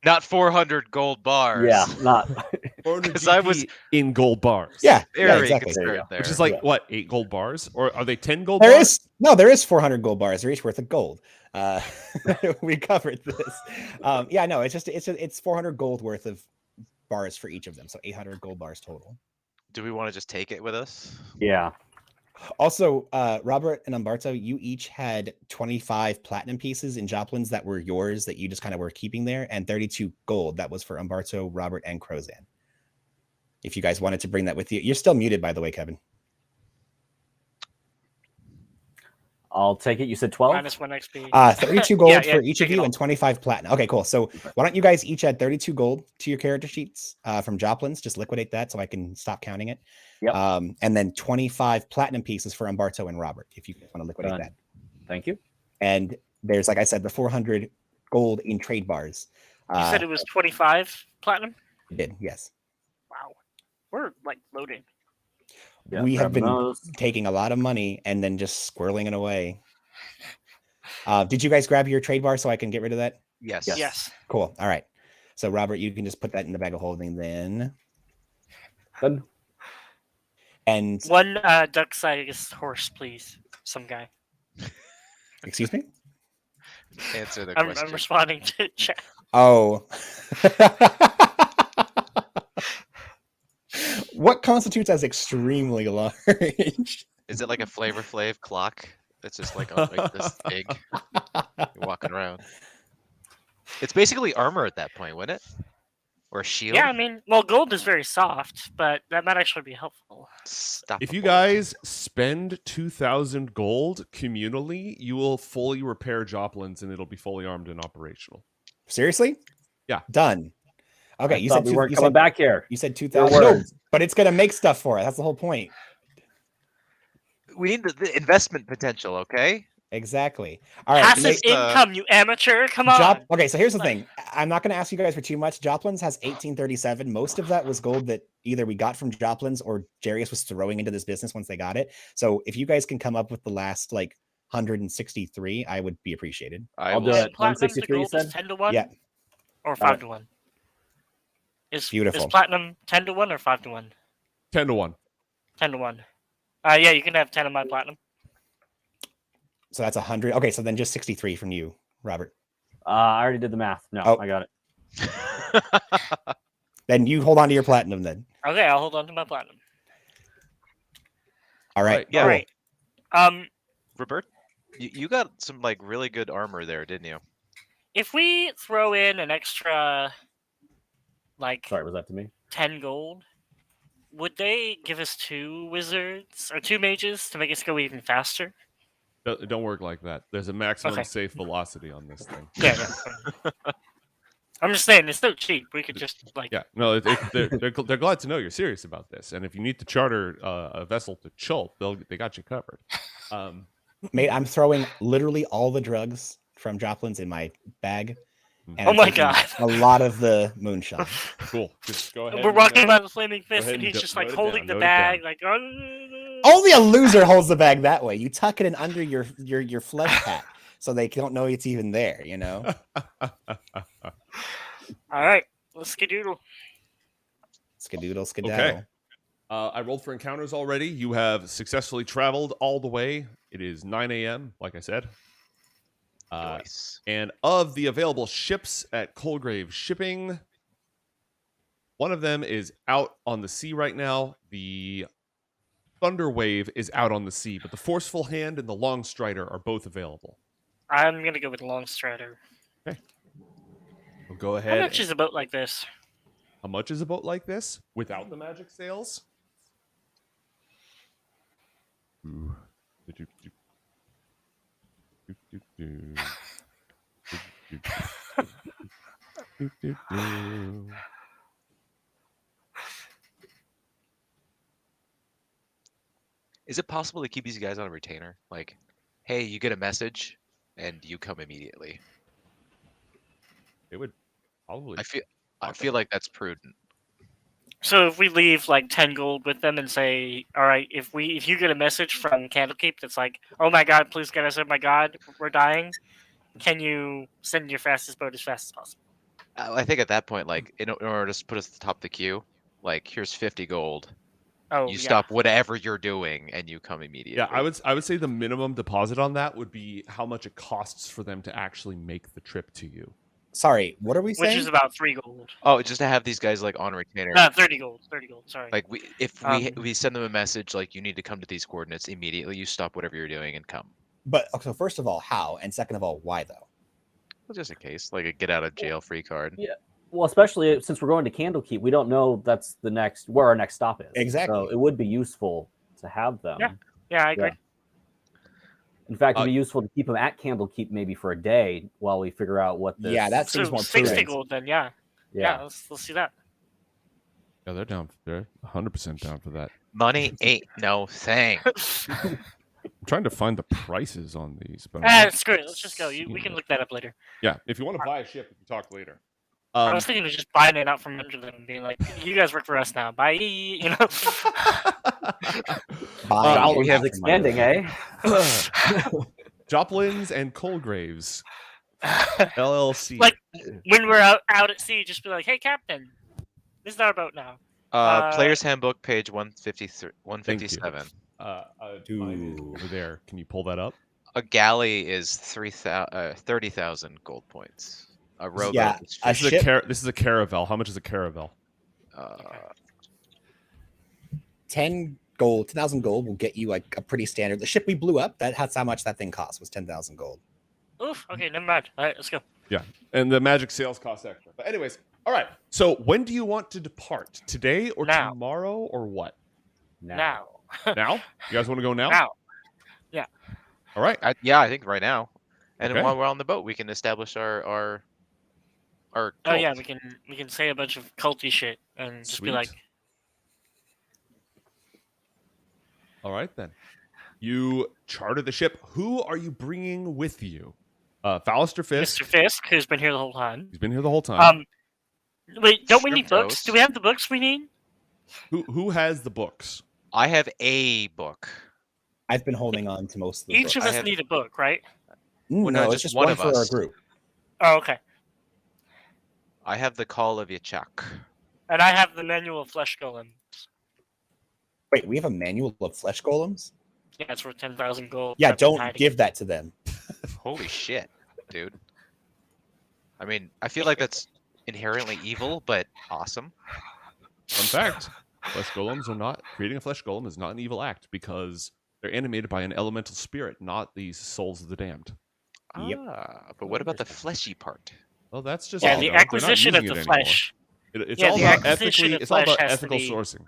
not 400 gold bars. Yeah, not 400 'Cause I GP was- in gold bars. Yeah, Very exactly. concerned there. Which is like, Yeah. what, 8 gold bars? Or are they 10 gold There bars? is 400 gold bars. They're each worth of gold. We covered this. Yeah, no, it's 400 gold worth of bars for each of them. So 800 gold bars total. Do we want to just take it with us? yeah. Also, Robert and Umberto, you each had 25 platinum pieces in Joplins that were yours that you just kind of were keeping there, and 32 gold that was for Umberto, Robert, and Crozan. If you guys wanted to bring that with you. You're still muted, by the way, Kevin. I'll take it. You said 12? Minus 1 XP. 32 gold Yeah, for each of take it you all. and 25 platinum. Okay, cool. So why don't you guys each add 32 gold to your character sheets from Joplins? Just liquidate that so I can stop counting it. Yep. And then 25 platinum pieces for Umberto and Robert, if you want to liquidate Done. that. Thank you. And there's, like I said, the 400 gold in trade bars. You said it was 25 platinum? Did, yes. Wow. We're like loaded. Yeah, We have grabbing been those. taking a lot of money and then just squirreling it away. Did you guys grab your trade bar so I can get rid of that? Yes. Yes. Cool. All right. So Robert, you can just put that in the bag of holding then. Done. And 1 duck-sized horse, please. Some guy. excuse me? Answer the I'm question. responding to chat. Oh. What constitutes as extremely large? Is it like a Flavor Flav clock? It's just like this big. You're walking around. It's basically armor at that point, wouldn't it? Or a shield? Yeah, I mean, well, gold is very soft, but that might actually be helpful. Stop If you guys spend 2,000 gold communally, you will fully repair Joplins and it'll be fully armed and operational. Seriously? Yeah. Done. Okay, I you thought said we two- weren't you coming said- back here. You said Your 2,000. No, words. but it's gonna make stuff for it. That's the whole point. We need the investment potential, okay? Exactly. All right. Passive Just, income, you amateur. Come on. Okay, so here's the Like- thing. I'm not going to ask you guys for too much. Joplin's has 1837. Most of that was gold that either we got from Joplin's or Jarius was throwing into this business once they got it. So if you guys can come up with the last like 163, I would be appreciated. I'll do will- it. Platinum to 163, you gold is said? 10 to 1? Yeah. Or 5 to 1? Is Beautiful. platinum 10 to 1 or 5 to 1? 10 to 1. 10 to 1. Yeah, you can have 10 of my platinum. So that's 100. Okay, so then just 63 from you, Robert. I already did the math. No, Oh. I got it. Then you hold on to your platinum then. Okay, I'll hold on to my platinum. All right. Yeah. All right. Robert, you got some like really good armor there, didn't you? If we throw in an extra, like, Sorry, was that to me? 10 gold, would they give us 2 wizards or 2 mages to make us go even faster? Don't work like that. There's a maximum Okay. safe velocity on this thing. Yeah. I'm just saying, it's so cheap. We could just, like... Yeah, no, they're glad to know you're serious about this. And if you need to charter a vessel to Chult, they got you covered. Mate, I'm throwing literally all the drugs from Joplin's in my bag. And Oh I'm my taking God. A lot of the moonshine. Cool. Just go ahead. We're and, walking by the flaming fist, ahead and and he's just, like, note it holding down, the note it bag, down. like... Only a loser holds the bag that way. You tuck it in under your flesh pack so they don't know it's even there, you know? All right, let's skedoodle. Skadoodle, skedaddle. Okay. I rolled for encounters already. You have successfully traveled all the way. It is 9 a.m., like I said. Nice. And of the available ships at Colgrave Shipping, one of them is out on the sea right now. The Thunderwave is out on the sea, but the Forceful Hand and the Long Strider are both available. I'm gonna go with Long Strider. We'll go How ahead. much is a boat like this? How much is a boat like this without the magic sails? Ooh. Is it possible to keep these guys on a retainer? Like, hey, you get a message, and you come immediately. It would probably. I feel like that's prudent. So if we leave like 10 gold with them and say, all right, if you get a message from Candlekeep that's like, oh my god, please get us, oh my god, we're dying, can you send your fastest boat as fast as possible? I think at that point, like, in order to put us at the top of the queue, like, here's 50 gold. Oh, You yeah. stop whatever you're doing, and you come immediately. Yeah, I would say the minimum deposit on that would be how much it costs for them to actually make the trip to you. Sorry, what are we Which saying? is about 3 gold. Oh, just to have these guys like on retainer. 30 gold. 30 gold. Sorry. Like we send them a message like you need to come to these coordinates immediately. You stop whatever you're doing and come. But so first of all, how? And second of all, why though? Well, just in case, like a get out of jail free card. Yeah. Well, especially since we're going to Candlekeep, we don't know that's where our next stop is. Exactly. So it would be useful to have them. Yeah, I agree. In fact, it'd be useful to keep them at Candlekeep maybe for a day while we figure out what this... Yeah, that seems So more 60 prudent. gold then, yeah. Yeah, let's see that. Yeah, they're down. They're 100% down for that. Money ain't no thing. I'm trying to find the prices on these, but I'm not Screw it. Let's just go. We seeing can it. look that up later. Yeah, if you want to buy a ship, we can talk later. I was thinking of just buying it out from under them and being like, you guys work for us now. Bye. You know? Baldur has expanding, eh? Joplin's and Colgraves LLC. Like, when we're out at sea, just be like, hey, Captain, this is our boat now. Player's Handbook, page 157. Mine is over there. Can you pull that up? A galley is 30,000 gold points. A rowboat Yeah, is a 50. ship- This is a caravel. How much is a caravel? 10 gold, 10,000 gold will get you like a pretty standard. The ship we blew up, that's how much that thing cost, was 10,000 gold. Oof. Okay, never mind. All right, let's go. Yeah, and the magic sales cost extra. But anyways, all right. So when do you want to depart? Today or Now. tomorrow or what? Now. Now? You guys want to go now? Now. All right. Yeah, I think right now. And Okay. then while we're on the boat, we can establish our Oh yeah, cult. we can say a bunch of culty shit and just be Sweet. like, All right then. You charter the ship. Who are you bringing with you? Fallister Fisk. Mr. Fisk, who's been here the whole time. He's been here the whole time. Wait, don't we need Shrimp books? toast. Do we have the books we need? Who has the books? I have a book. I've been holding on to most of the Each books. of I us have- need a book, right? Well, No, no, it's just just one one of for our us. group. Oh, okay. I have the Call of Yachak. And I have the manual of flesh golem. Wait, we have a manual of flesh golems? Yeah, it's worth 10,000 gold. Yeah, I've been don't hiding give it. that to them. Holy shit, dude. I mean, I feel like that's inherently evil, but awesome. Fun fact: flesh golems are not creating a flesh golem is not an evil act because they're animated by an elemental spirit, not these souls of the damned. Yep. But what about the fleshy part? Well, that's just Yeah, you the know, they're not acquisition of using the it anymore. flesh. It's Yeah, all the about acquisition ethically. of It's all flesh about has to ethical be- sourcing.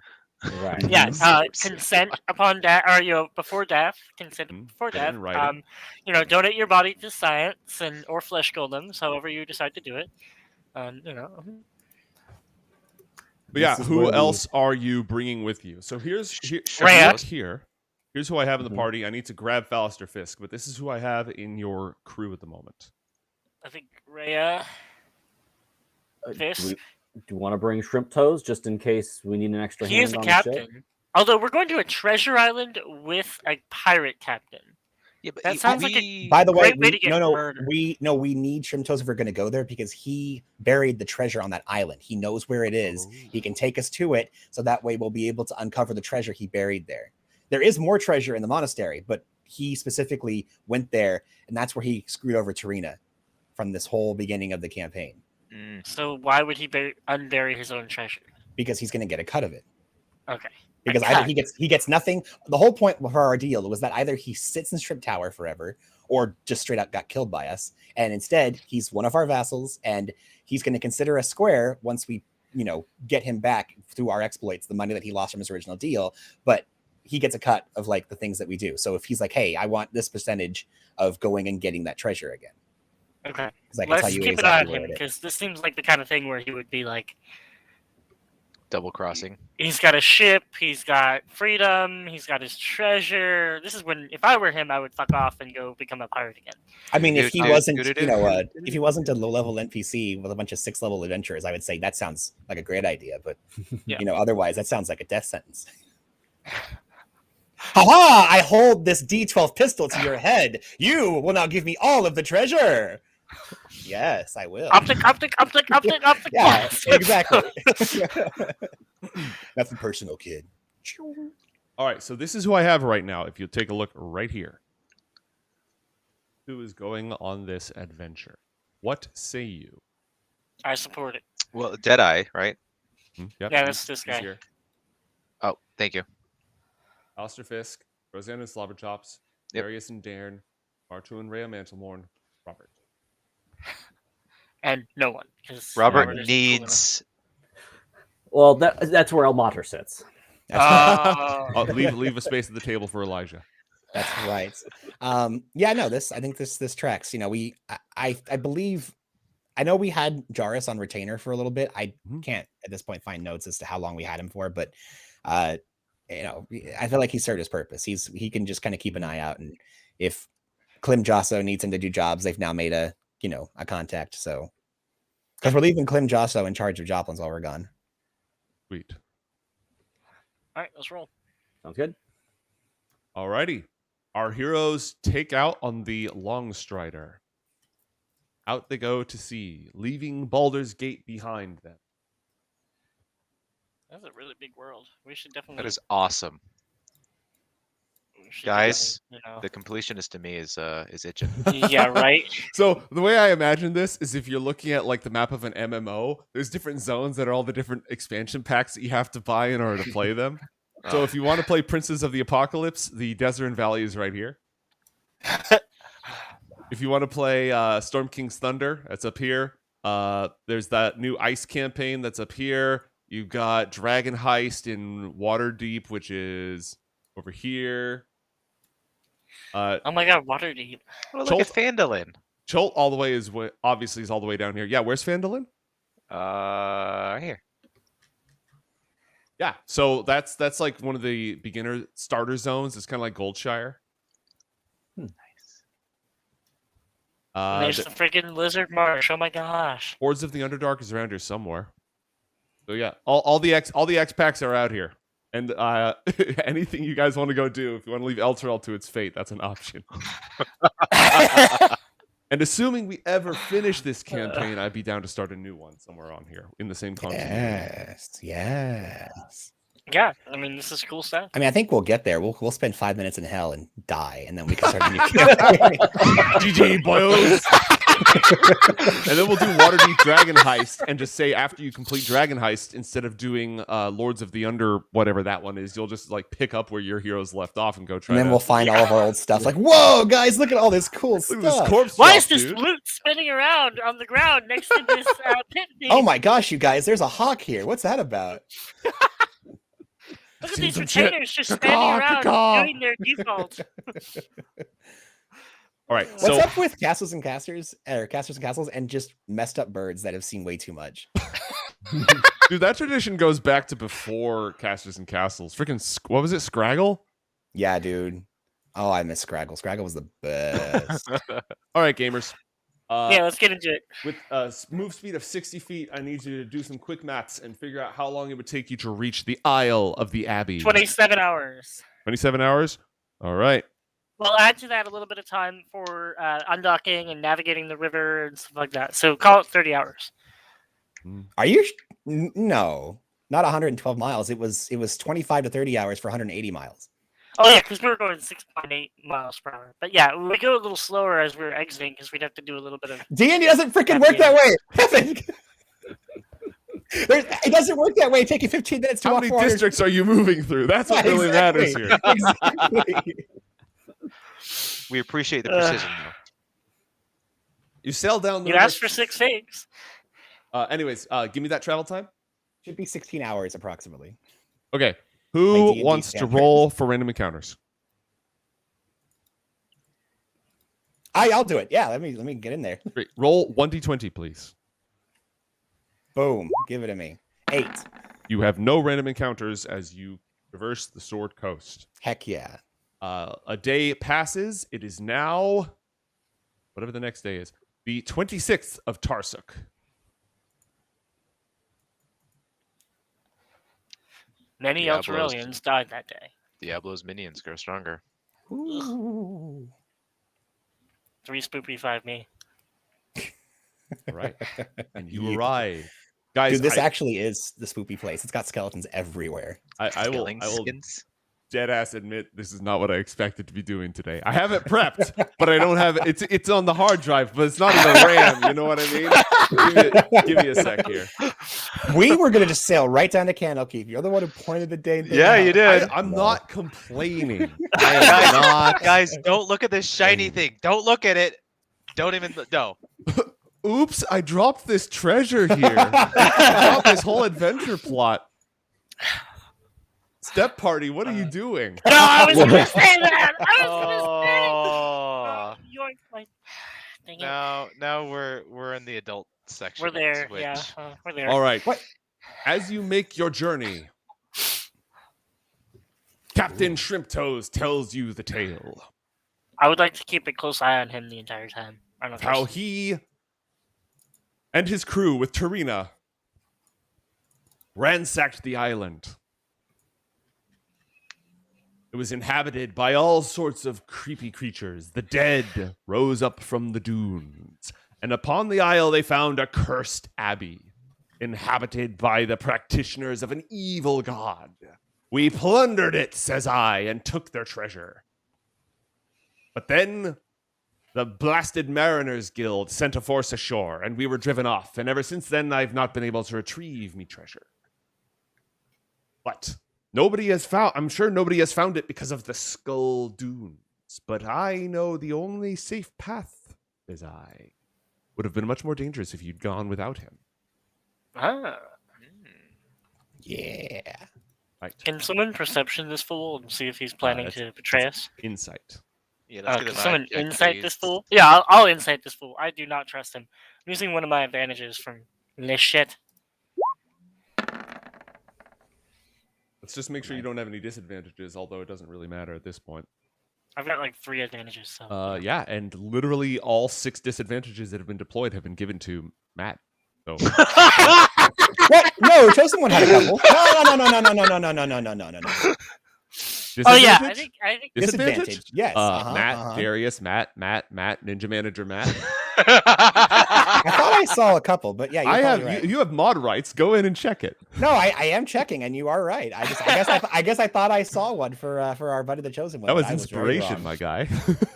Right. Yeah, Source. consent upon death, or before death, consent before get it death. in writing. Donate your body to science or flesh golems, however you decide to do it. But yeah, This is who where we- else are you bringing with you? So here's Rhea. here. Here's who I have in the Mhm. party. I need to grab Fallister Fisk, but this is who I have in your crew at the moment. I think Rhea. Do Fisk. you want to bring shrimp toes just in case we need an extra He hand is a on the ship? captain. Although we're going to a treasure island with a pirate captain. Yeah, but That sounds like By the way, Great way to get no, murdered. we need Shrimtos if we're going to go there because he buried the treasure on that island. He knows where it is. Oh. He can take us to it, so that way we'll be able to uncover the treasure he buried there. There is more treasure in the monastery, but he specifically went there, and that's where he screwed over Tarina from this whole beginning of the campaign So why would he unbury his own treasure? because he's going to get a cut of it. Okay. Because A either cut. he gets nothing. The whole point of our deal was that either he sits in Shrimp Tower forever, or just straight up got killed by us. And instead, he's one of our vassals, and he's going to consider us square once we, get him back through our exploits, the money that he lost from his original deal. But he gets a cut of like the things that we do. So if he's like, "Hey, I want this percentage of going and getting that treasure again," Okay. because I can Let's tell you keep an eye on exactly where him it is. because this seems like the kind of thing where he would be like, double crossing. he's got a ship, he's got freedom, he's got his treasure. This is when, if I were him, I would fuck off and go become a pirate again. I mean, if he Good, wasn't, good, if he wasn't a low-level NPC with a bunch of 6-level adventurers, I would say that sounds like a great idea. But Yeah. otherwise, that sounds like a death sentence. Haha! I hold this D12 pistol to your head. You will now give me all of the treasure. Yes, I will. Optic. Yeah, exactly. Nothing personal, kid. All right, so this is who I have right now. If you take a look right here, who is going on this adventure? What say you? I support it. Well, Deadeye, right? Yep, Yeah, he's- that's this he's guy. here. Oh, thank you. Alistair Fisk, Rosanna and Slobberchops, Yep. Darius and Dairn, Artu and Rhea Mantlemorn, Robert. And no one. Because Robert isn't cool needs. Well, that's where El Mater sits. That's enough. Leave a space at the table for Elijah. That's right. Yeah, no, I think this tracks. I believe, I know we had Jarrus on retainer for a little bit. I Mhm. can't at this point find notes as to how long we had him for, but I feel like he served his purpose. He can just kind of keep an eye out, and if Klim Josso needs him to do jobs, they've now made a contact. So because we're leaving Klim Josso in charge of Joplins while we're gone. Sweet. All right, let's roll. Sounds good. Alrighty. Our heroes take out on the Longstrider. Out they go to sea, leaving Baldur's Gate behind them. That's a really big world. We should definitely. That is awesome. we should Guys, definitely, The completionist to me is itching. Yeah, right. So the way I imagine this is if you're looking at like the map of an MMO, there's different zones that are all the different expansion packs that you have to buy in order to play them. So if you want to play Princes of the Apocalypse, the Desert Valley is right here. If you want to play Storm King's Thunder, that's up here. There's that new ice campaign that's up here. You've got Dragon Heist in Waterdeep, which is over here. Oh my god, Waterdeep. Oh, look at Phandalin. Cholt all the way is obviously is all the way down here. Yeah, where's Phandalin? Here. Yeah, so that's like one of the beginner starter zones. It's kind of like Goldshire. And there's the freaking lizard marsh. Oh my gosh. Hordes of the Underdark is around here somewhere. So yeah, all the X packs are out here. And anything you guys want to go do, if you want to leave Elturel to its fate, that's an option. And assuming we ever finish this campaign, I'd be down to start a new one somewhere on here in the same continuity. Yes. Yeah, I mean, this is cool stuff. I mean, I think we'll get there. We'll spend 5 minutes in hell and die, and then we can start a new campaign. GG, boys. And then we'll do Waterdeep Dragon Heist, and just say after you complete Dragon Heist, instead of doing Lords of the Under, whatever that one is, you'll just like pick up where your heroes left off and go try. And then we'll find all of our old stuff. Like, whoa, guys, look at all this cool Look stuff. at this corpse. Why drop, is this dude. loot spinning around on the ground next to this pit thing? Oh my gosh, you guys, there's a hawk here. What's that about? Look at Seen these some shit. retainers just Caw-caw, standing around caw-caw. doing their default. All right, What's so up with castles and casters, or casters and castles, and just messed up birds that have seen way too much? dude, that tradition goes back to before Casters and Castles. Freaking, what was it, Scraggle? Yeah, dude. Oh, I miss Scraggle. Scraggle was the best. All right, gamers. Yeah, let's get into it. With a move speed of 60 feet, I need you to do some quick maths and figure out how long it would take you to reach the Isle of the Abbey. 27 hours. 27 hours? All right. We'll add to that a little bit of time for undocking and navigating the river and stuff like that. So call it 30 hours. Are you? No, not 112 miles. It was 25 to 30 hours for 180 miles. Oh, yeah, because we were going 6.8 miles per hour. But yeah, we go a little slower as we're exiting because we'd have to do a little bit of... D&D doesn't freaking work that way. It doesn't work that way. It takes you 15 minutes to How walk many 400. districts are you moving through? That's what really matters here. Exactly. We appreciate the precision, though. You sail down the You river. asked for 6 figs. Anyways, give me that travel time. Should be 16 hours approximately. Okay. My Who D&D wants to standards. roll for random encounters? I'll do it. Yeah, let me get in there. Great. Roll 1d20, please. Boom. Give it to me. 8. You have no random encounters as you traverse the Sword Coast. Heck yeah. A day passes. It is now, whatever the next day is, the 26th of Tarsuk. Many Diablos. Elturelians died that day. Diablo's minions grow stronger. Ooh. 3 spoopy, 5 me. All right. And you Yeah. arrive. Guys, Dude, this I actually is the spoopy place. It's got skeletons everywhere. will Killing skins. dead ass admit this is not what I expected to be doing today. I have it prepped, but I don't have it. It's on the hard drive, but it's not in the RAM. You know what I mean? Give me a sec here. We were gonna just sail right down to Candlekeep. You're the one who pointed the dang thing Yeah, out. you did. I'm No. not complaining. I am not. Guys, don't look at this shiny thing. Don't look at it. Don't even no. Oops, I dropped this treasure here. I dropped this whole adventure plot. Step party, what are you doing? No, I was going to say that! I was going to say Oh, yoink, my... Dang it. now we're in the adult section. We're there, which- yeah. We're there. All right. What? As you make your journey, Captain Shrimptoes tells you the tale I would like to keep a close eye on him the entire time. I don't of know. how he and his crew with Tarina ransacked the island. It was inhabited by all sorts of creepy creatures. The dead rose up from the dunes, and upon the isle they found a cursed abbey, inhabited by the practitioners of an evil god. We plundered it, says I, and took their treasure. But then the blasted Mariners Guild sent a force ashore, and we were driven off, and ever since then I've not been able to retrieve me treasure. But I'm sure nobody has found it because of the Skull Dunes. But I know the only safe path, as I would have been much more dangerous if you'd gone without him. Ah. Yeah. Right. Can someone perception this fool and see if he's planning it's- to betray us? Insight. Yeah, let's Can get a someone vibe check, insight please. this fool? Yeah, I'll insight this fool. I do not trust him. I'm using one of my advantages from this shit. Let's just make sure you don't have any disadvantages, although it doesn't really matter at this point. I've got like 3 advantages. So Yeah, and literally all 6 disadvantages that have been deployed have been given to Matt. So What? No, Chosen One had a couple. No. Oh yeah, I disadvantage? think Disadvantage. Yes. Matt, Darius, Matt, Ninja Manager Matt. I thought I saw a couple, but yeah, you're I have probably right. you have mod rights. Go in and check it. No, I am checking, and you are right. I guess I thought I saw one for our buddy the Chosen One. That was but I very inspiration, wrong. my guy.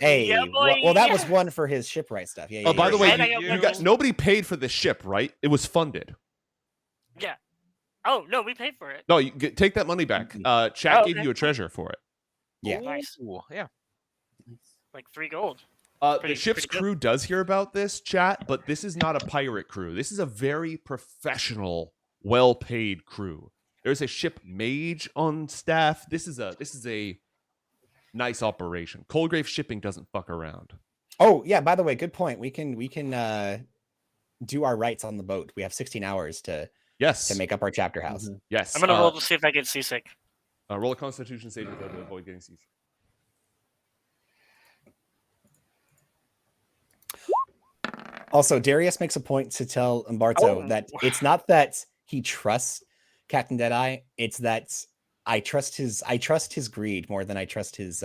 Hey, Yeah, boy, well, that yeah. was one for his shipwright stuff. Yeah. Oh, by the way, And I got you one got gold. nobody paid for this ship, right? It was funded. yeah. Oh no, we paid for it. No, take that money back. Chat Oh, gave okay. you a treasure for it. Yeah. Nice. Ooh, yeah. Like 3 gold. The Pretty- ship's pretty good. crew does hear about this, chat, but this is not a pirate crew. This is a very professional, well-paid crew. There's a ship mage on staff. This is a nice operation. Coldgrave Shipping doesn't fuck around. Oh yeah. By the way, good point. We can do our rights on the boat. We have 16 hours to Yes. make up our chapter house. Yes. I'm gonna roll to see if I get seasick. Roll a Constitution saving throw to avoid getting seasick. Also, Darius makes a point to tell Umberto that it's not that he trusts Captain Deadeye, it's that I trust his greed more than I trust his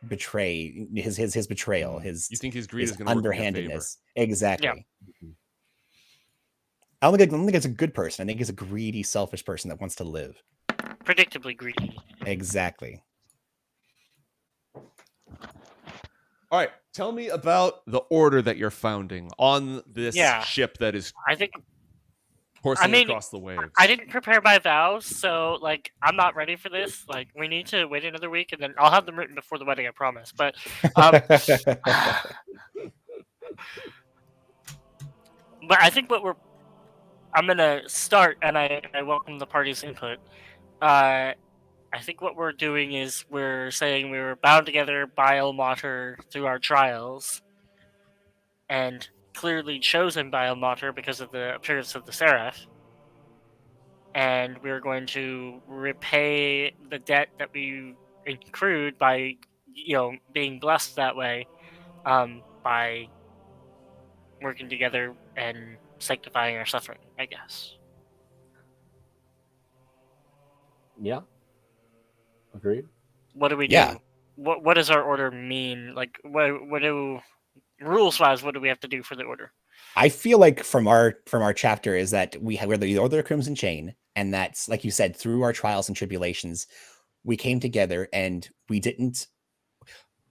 betrayal, You think his greed his is going to work in your favor? underhandedness. Exactly. I don't think it's a good person. I think it's a greedy, selfish person that wants to live. Predictably greedy. Exactly. All right, tell me about the order that you're founding on this ship that is I think coursing across the waves. I didn't prepare my vows, so like I'm not ready for this. Like we need to wait another week, and then I'll have them written before the wedding. I promise. But but I think I'm gonna start, and I welcome the party's input. I think what we're doing is we're saying we were bound together by Ilmater through our trials, and clearly chosen by Ilmater because of the appearance of the Seraph. And we're going to repay the debt that we accrued by, being blessed that way, by working together and sanctifying our suffering, I guess. Yeah. Agreed. What do we do? Yeah. What does our order mean? Like, what do rules-wise? What do we have to do for the order? I feel like from our chapter is that we're the Order of Crimson Chain, and that's, like you said, through our trials and tribulations, we came together, and we didn't,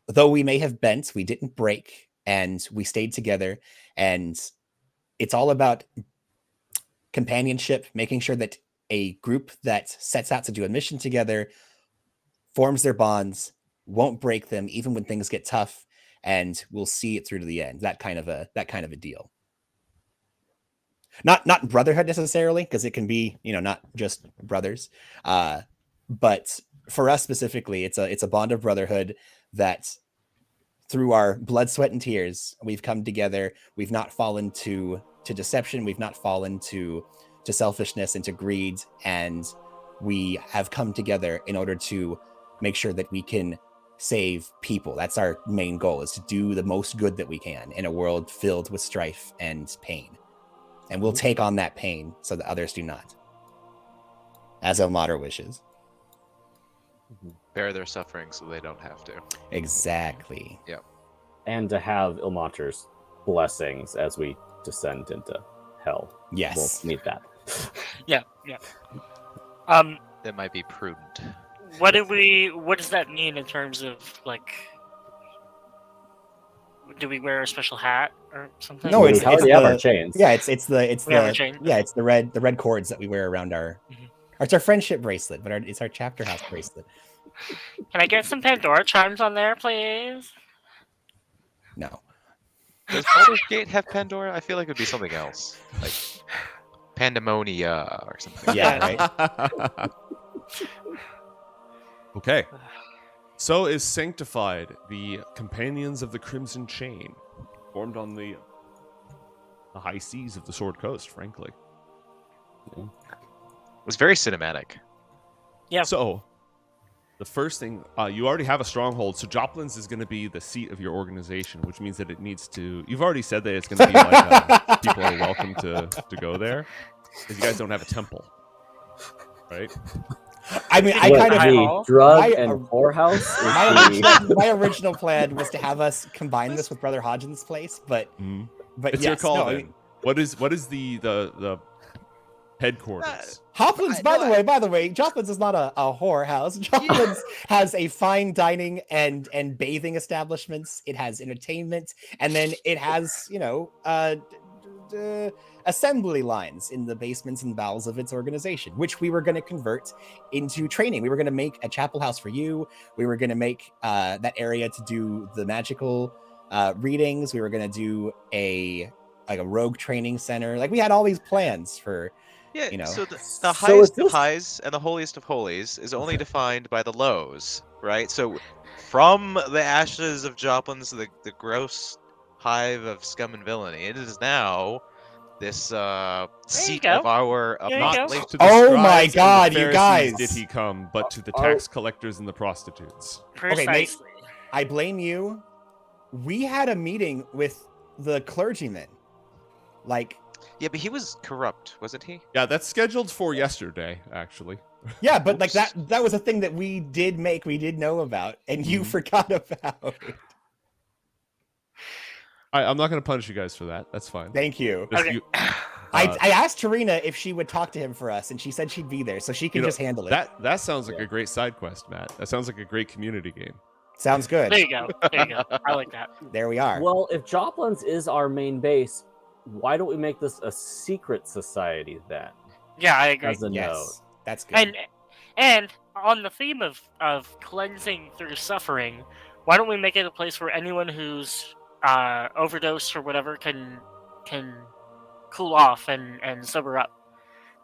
though we may have bent, we didn't break, and we stayed together. And it's all about companionship, making sure that a group that sets out to do a mission together forms their bonds, won't break them even when things get tough, and we'll see it through to the end. That kind of a deal. Not brotherhood necessarily, because it can be, not just brothers. But for us specifically, it's a bond of brotherhood that through our blood, sweat, and tears, we've come together. We've not fallen to deception. We've not fallen to selfishness and to greed, and we have come together in order to make sure that we can save people. That's our main goal, is to do the most good that we can in a world filled with strife and pain. And we'll take on that pain so that others do not, as Ilmater wishes. Bear their suffering so they don't have to. Exactly. And to have Ilmater's blessings as we descend into hell. Yes. We'll need that. Yeah. That might be prudent. What does that mean in terms of, like, do we wear a special hat or something? No, We it's already have the our chains. Yeah, it's the We have a chain? yeah, it's the red cords that we wear around our. Mhm. It's our friendship bracelet, but it's our chapter house bracelet. Can I get some Pandora chimes on there, please? No. Does Baldur's Gate have Pandora? I feel like it would be something else. Like Pandemonia or something. Yeah, right. Okay. So is Sanctified, the companions of the Crimson Chain, formed on the high seas of the Sword Coast, frankly. It was very cinematic. Yeah. So, the first thing, you already have a stronghold, so Joplin's is going to be the seat of your organization, which means that it needs to. You've already said that it's going to be like people are welcome to go there, because you guys don't have a temple, right? I mean, I What, kind of the drug my- and whorehouse. my original plan was to have us combine this with Brother Hodgins' place, but It's yes, your call no, I then. mean, What is the headquarters? Hoplin's, by the way, Joplin's is not a whorehouse. Joplin's has a fine dining and bathing establishments. It has entertainment, and then it has, assembly lines in the basements and bowels of its organization, which we were going to convert into training. We were going to make a chapel house for you. We were going to make that area to do the magical readings. We were going to do a rogue training center. Like, we had all these plans for. Yeah, so the So highest is of highs and the holiest of holies is only defined by the lows, right? So from the ashes of Joplin's, the gross hive of scum and villainy, it is now this seat go. of our There you Not go. obsolete. to the Oh my scribes and the God, you Pharisees guys. did he come, but to the Are- tax collectors and the prostitutes. Okay, Precisely. I blame you. We had a meeting with the clergyman. Like, Yeah, but he was corrupt, wasn't he? Yeah, that's scheduled for yesterday, actually. yeah, but like Oops. that was a thing that we did know about, and you forgot about. I'm not going to punish you guys for that. That's fine. Thank you. Just Okay. you- I asked Tarina if she would talk to him for us, and she said she'd be there, so she can You know, just handle it. that sounds like a great side quest, Matt. That sounds like a great community game. Sounds good. There you go. There you go. I like that. There we are. Well, if Joplin's is our main base, why don't we make this a secret society then? Yeah, I agree. As a yes, note. that's good. And on the theme of cleansing through suffering, why don't we make it a place where anyone who's overdosed or whatever can cool off and sober up?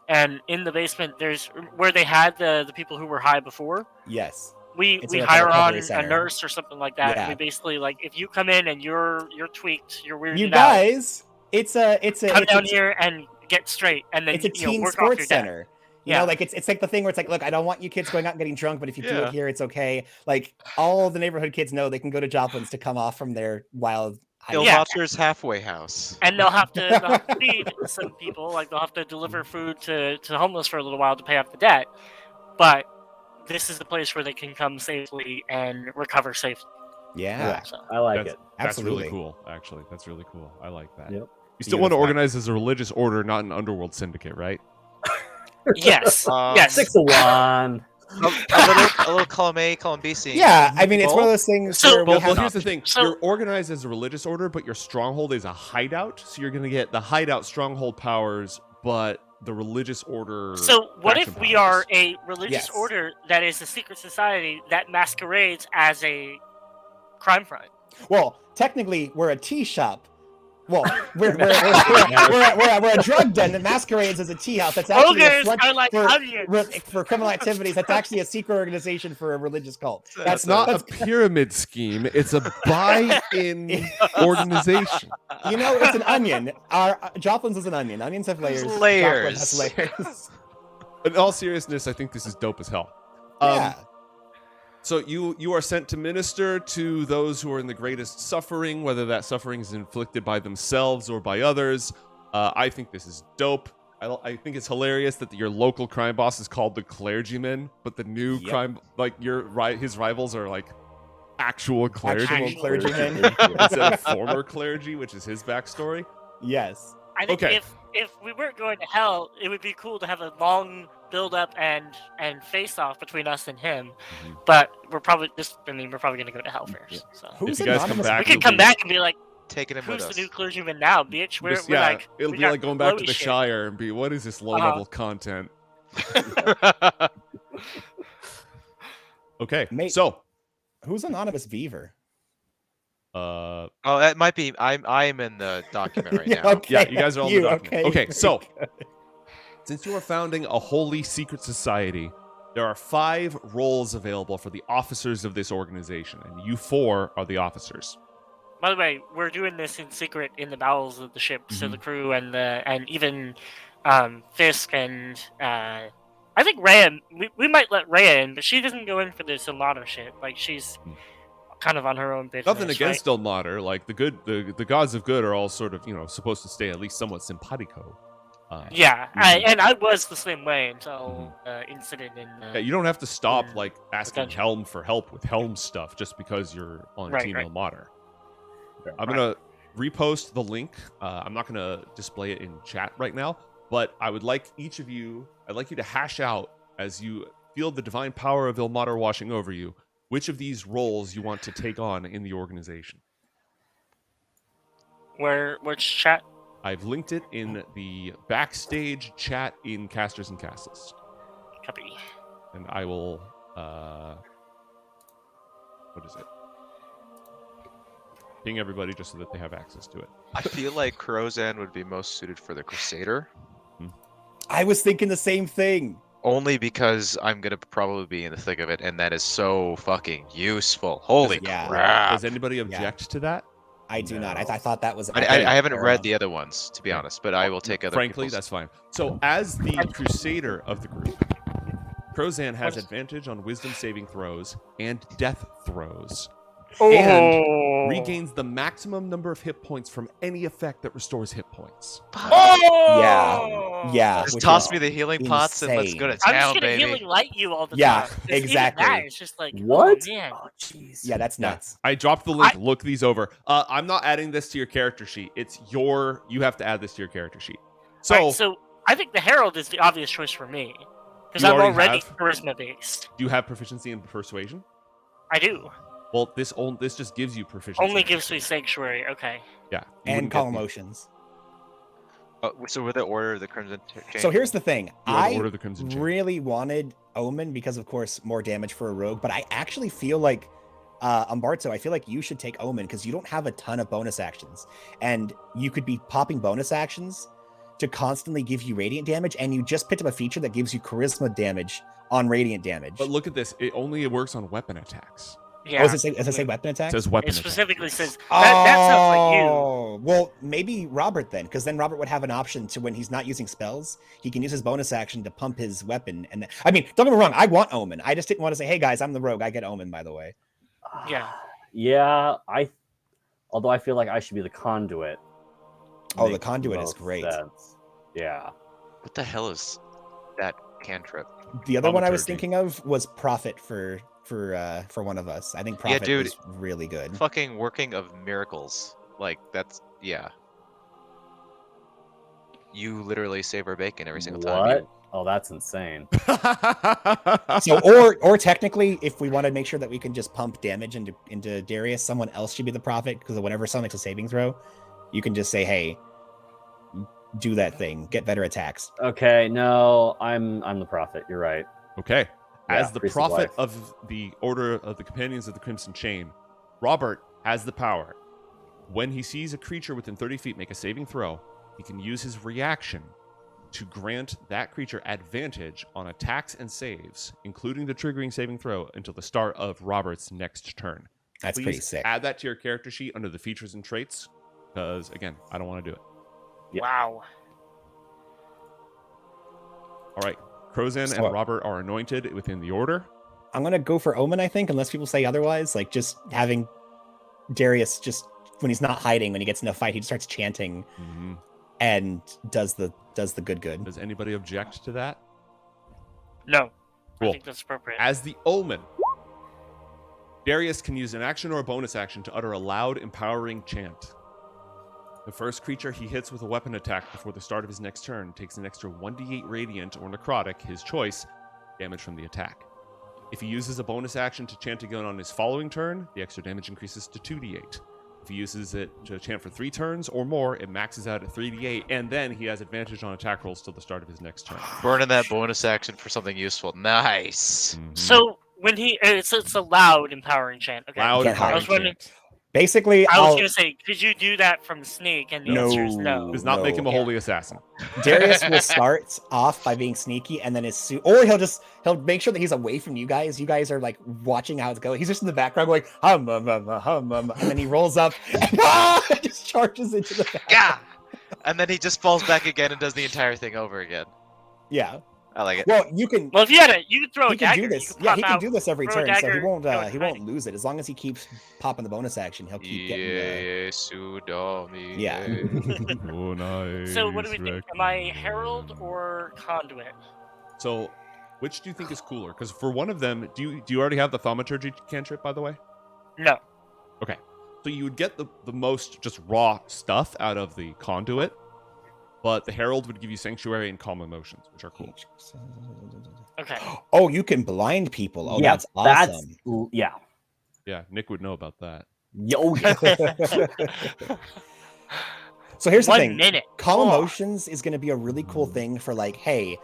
And in the basement, there's where they had the people who were high before. Yes. We It's we a hire recovery on a center. nurse or something like that. Yeah. And we basically, like, if you come in and you're tweaked, you're weirded You out, guys, it's a come down here and get straight, and then it's a teen work off your sports debt. center. You know, like it's like the thing where it's like, look, I don't want you kids going out and getting drunk, but if you do Yeah. it here, it's okay. Like, all the neighborhood kids know they can go to Joplin's to come off from their wild. Il Yeah. Watcher's halfway house. And they'll have to feed some people, like they'll have to deliver food to the homeless for a little while to pay off the debt. But this is the place where they can come safely and recover safely. Yeah, So, I like That's, it. that's absolutely. really cool, actually. That's really cool. I like that. Yep. You still want to Beautiful. organize as a religious order, not an underworld syndicate, right? yes, yes. 6 of 1. a little column A, column B, C. Yeah, I mean, it's one of those things So- where we Well, have. here's the thing. So- You're organized as a religious order, but your stronghold is a hideout. So you're going to get the hideout stronghold powers, but the religious order. So what faction if we powers. are a religious Yes. order that is a secret society that masquerades as a crime front? Well, technically, we're a tea shop. Well, we're a drug den that masquerades as a tea house. That's actually a Ogres front are like onions. for criminal activities. That's actually a secret organization for a religious cult. That's not a pyramid scheme. It's a buy-in organization. You know, it's an onion. Our Joplin's is an onion. Onions have layers. Layers. Joplin has layers. In all seriousness, I think this is dope as hell. Yeah. So you are sent to minister to those who are in the greatest suffering, whether that suffering is inflicted by themselves or by others. I think this is dope. I think it's hilarious that your local crime boss is called the clergyman, but the new Yep. crime, like his rivals are like actual clergy Actual clergymen. instead of former clergy, which is his backstory. Yes. I think Okay. if we weren't going to hell, it would be cool to have a long build up and face off between us and him. Mhm. But we're probably we're probably gonna go to hell first. So Who's If you guys come anonymous? back, we could come back and be like, Taking him with "Who's us. the new clergyman now, bitch?" We're, Just- we're yeah, like, it'll we be got like going back to glowy the shit. Shire and be, what is this low-level content? Okay, Mate. so Who's anonymous beaver? uh, Oh, that might be. I'm in the document right now. okay. yeah, you guys are all in the document. Okay, very so good. since you are founding a holy secret society, there are 5 roles available for the officers of this organization, and you 4 are the officers. By the way, we're doing this in secret in the bowels of the ship, so Mhm. the crew and even Fisk and I I think Rhea, we might let Rhea in, but she doesn't go in for this Ilmater shit. Like, she's kind of on her own business. Nothing against Ilmater. Like the gods of good are all sort of supposed to stay at least somewhat simpatico. And I was the same way until incident in. Yeah, you don't have to stop like asking Potential. Helm for help with Helm stuff just because you're on Team Ilmater. I'm gonna repost the link. I'm not gonna display it in chat right now, but I would like each of you. I'd like you to hash out as you feel the divine power of Ilmater washing over you. Which of these roles you want to take on in the organization? Which chat? I've linked it in the backstage chat in Casters and Castles. Copy. And I will, what is it? Ping everybody just so that they have access to it. I feel like Crozan would be most suited for the Crusader. I was thinking the same thing. Only because I'm going to probably be in the thick of it, and that is so fucking useful. Holy Yeah. crap. Does anybody object to that? I do not. I thought that was. I haven't read the other ones, to be honest, but I will take other Frankly, people's. that's fine. So, as the Crusader of the group, Crozan has advantage on Wisdom saving throws and death throws, and regains the maximum number of hit points from any effect that restores hit points. Yeah. Just which toss is me the healing pots and let's go to I'm just town, gonna baby. healing light you all the Yeah, time. 'Cause exactly. Even that, it's just like, What? Oh, man. Oh, jeez. Yeah, that's nuts. I dropped the link. Look these over. I'm not adding this to your character sheet. You have to add this to your character sheet. So, Alright, so I think the Herald is the obvious choice for me because You I'm already already have? charisma based. do you have proficiency in persuasion? I do. Well, this just gives you proficiency. Only in gives me persuasion. sanctuary. Okay. Yeah. you And wouldn't call get the- emotions. So with the Order of the Crimson Chain. So here's the thing. You are the I Order of the Crimson Chain. really wanted Omen because, of course, more damage for a rogue. But I actually feel like, Umberto, I feel like you should take Omen because you don't have a ton of bonus actions. And you could be popping bonus actions to constantly give you radiant damage. And you just picked up a feature that gives you charisma damage on radiant damage. But look at this. It only works on weapon attacks. Yeah. Oh, does it say weapon attack? It says weapon It attacks. specifically says that sounds like you. Oh, well, maybe Robert then, because then Robert would have an option to when he's not using spells, he can use his bonus action to pump his weapon. And I mean, don't get me wrong, I want Omen. I just didn't want to say, hey guys, I'm the rogue. I get Omen, by the way. Yeah. Yeah, although I feel like I should be the conduit. Oh, the Makes conduit is most great. sense. Yeah. What the hell is that cantrip? The other one I was Thaumaturgy. thinking of was Prophet for one of us. I think Prophet dude. is really good. Fucking working of miracles. Like, that's, yeah. You literally save our bacon every single time. What? Oh, that's insane. So, or technically, if we want to make sure that we can just pump damage into Darius, someone else should be the Prophet because whenever someone makes a saving throw, you can just say, "Hey, do that thing, get better attacks." Okay, no, I'm the prophet. You're right. Okay. Yeah, As the priest of prophet life. of the Order of the Companions of the Crimson Chain, Robert has the power. When he sees a creature within 30 feet make a saving throw, he can use his reaction to grant that creature advantage on attacks and saves, including the triggering saving throw, until the start of Robert's next turn. That's Please pretty sick. add that to your character sheet under the features and traits, because, again, I don't want to do it. Yeah. Wow. All right. Crozan So- and Robert are anointed within the order. I'm gonna go for Omen, I think, unless people say otherwise. Like just having Darius just when he's not hiding, when he gets in a fight, he just starts chanting and does the good. Does anybody object to that? No. Cool. I think that's appropriate. As the Omen, Darius can use an action or a bonus action to utter a loud, empowering chant. The first creature he hits with a weapon attack before the start of his next turn takes an extra 1d8 radiant or necrotic, his choice, damage from the attack. If he uses a bonus action to chant again on his following turn, the extra damage increases to 2d8. If he uses it to chant for 3 turns or more, it maxes out at 3d8, and then he has advantage on attack rolls till the start of his next turn. Burning that bonus action for something useful. Nice. So when it's a loud, empowering chant. Okay. Loud, Get hot. I was empowering wondering. chant. Basically, I was I'll- gonna say, could you do that from Sneak? And the answer is no. Does not make him a Yeah. holy assassin. Darius will start off by being sneaky, and then or he'll make sure that he's away from you guys. You guys are like watching how it's going. He's just in the background going hum, and then he rolls up and just charges into the back. Yeah. And then he just falls back again and does the entire thing over again. Yeah. I like it. Well, you can. Well, if you had it, you could throw a He can dagger. do this. You could Yeah, pop he can out, do this every throw a turn, so he dagger, won't. go He hiding. won't lose it as long as he keeps popping the bonus action. He'll keep getting the. Yeah. Oh, nice. So what do we think? Am I herald or conduit? So, which do you think is cooler? Because for one of them, do you already have the thaumaturgy cantrip, by the way? No. Okay. So you would get the most just raw stuff out of the conduit, but the herald would give you sanctuary and calm emotions, which are cool. Okay. Oh, you can blind people. Oh, Yeah, that's awesome. Yeah. Yeah, Nick would know about that. Oh, yeah. So here's the 1 thing. minute. Calm Oh. emotions is going to be a really cool thing for like, hey,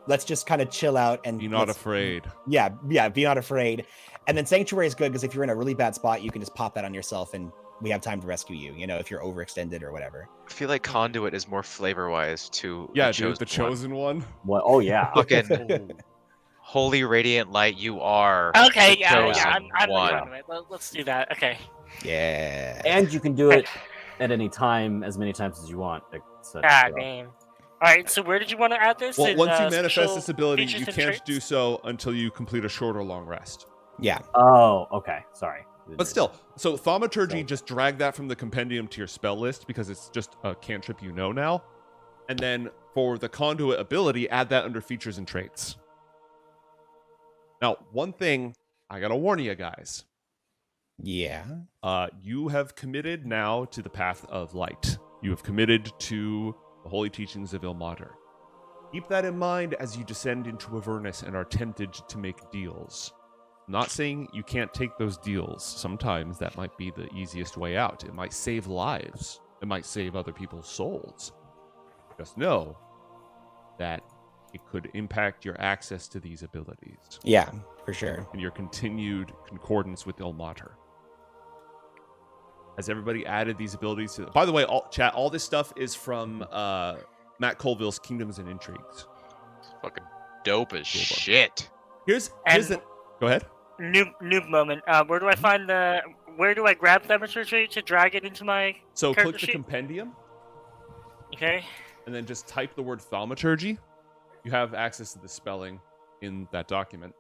let's just kind of chill out and Be not let's- afraid. Yeah, be not afraid. And then sanctuary is good because if you're in a really bad spot, you can just pop that on yourself and we have time to rescue you, you know, if you're overextended or whatever. I feel like conduit is more flavor-wise to Yeah, the dude, the chosen one. chosen one. What? Oh, yeah. Fucking holy radiant light, you are. Okay, the yeah, chosen I'm the one. conduit. Let's do that. Okay. Yeah. And you can do it at any time, as many times as you want. God damn. All right, so where did you want to add this? Well, In, once you manifest special this ability, features you and can't traits? do so until you complete a short or long rest. Yeah. Oh, okay. Sorry. But still, so thaumaturgy, So- just drag that from the compendium to your spell list because it's just a cantrip you know now. And then for the conduit ability, add that under features and traits. Now, one thing I gotta warn you guys. Yeah. You have committed now to the path of light. You have committed to the holy teachings of Ilmater. Keep that in mind as you descend into Avernus and are tempted to make deals. I'm not saying you can't take those deals. Sometimes that might be the easiest way out. It might save lives. It might save other people's souls. Just know that it could impact your access to these abilities Yeah, for sure. and your continued concordance with Ilmater. Has everybody added these abilities to? By the way, all this stuff is from Matt Colville's Kingdoms and Intrigues. Fucking dope as Cool book. shit. Here's And- the. Go ahead. Noob moment. Where do I find the? Where do I grab thaumaturgy to drag it into my? So Character click the sheet? compendium Okay. and then just type the word thaumaturgy. You have access to the spelling in that document.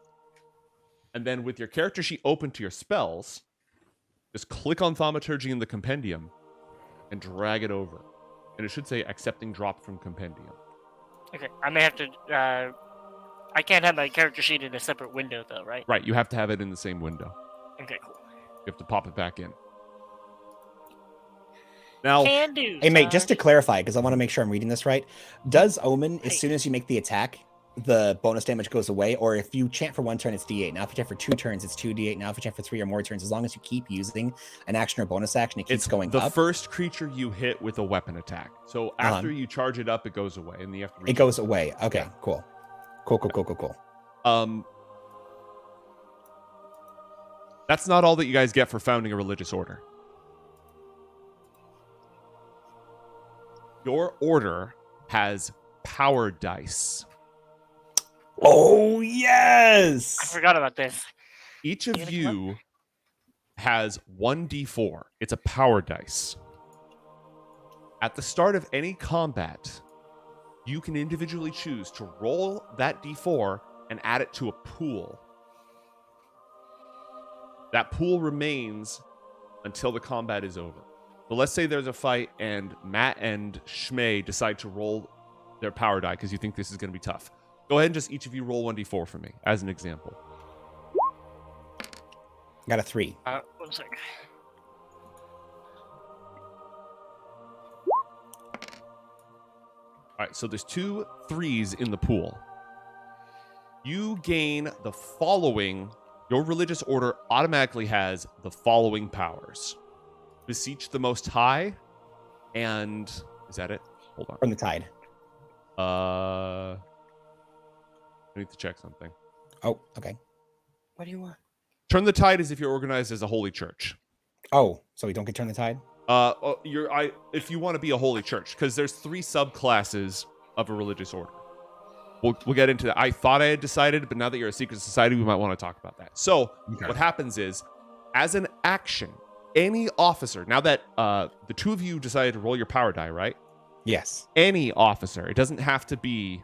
And then with your character sheet open to your spells, just click on thaumaturgy in the compendium and drag it over. And it should say accepting drop from compendium. Okay. I may have to. I can't have my character sheet in a separate window though, right? Right, you have to have it in the same window. Okay. Cool. You have to pop it back in. Now, Can do. Hey, mate, just to clarify, because I want to make sure I'm reading this right, does Omen, as soon as you make the attack, the bonus damage goes away? Or if you chant for 1 turn, it's D8. Now, if you chant for 2 turns, it's 2D8. Now, if you chant for 3 or more turns, as long as you keep using an action or bonus action, it keeps it's going the up. first creature you hit with a weapon attack. So after you charge it up, it goes away, and you have to. It goes away. Okay, cool. Cool. That's not all that you guys get for founding a religious order. Your order has power dice. Oh, I yes! forgot about this. Each You of gonna you has 1d4. It's a power dice. At the start of any combat, you can individually choose to roll that d4 and add it to a pool. That pool remains until the combat is over. So let's say there's a fight and Matt and Schmae decide to roll their power die because you think this is going to be tough. Go ahead and just each of you roll 1d4 for me as an example. Got a 3. 1 sec. All right, so there's 2 3s in the pool. You gain the following. Your religious order automatically has the following powers: beseech the Most High, and is that it? Hold on. From the tide. I need to check something. Oh, okay. What do you want? Turn the Tide is if you're organized as a holy church. Oh, so we don't get turn the tide? If you want to be a holy church, because there's 3 subclasses of a religious order. We'll get into that. I thought I had decided, but now that you're a secret society, we might want to talk about that. So Okay. what happens is, as an action, any officer, now that the 2 of you decided to roll your power die, right? Yes. Any officer, it doesn't have to be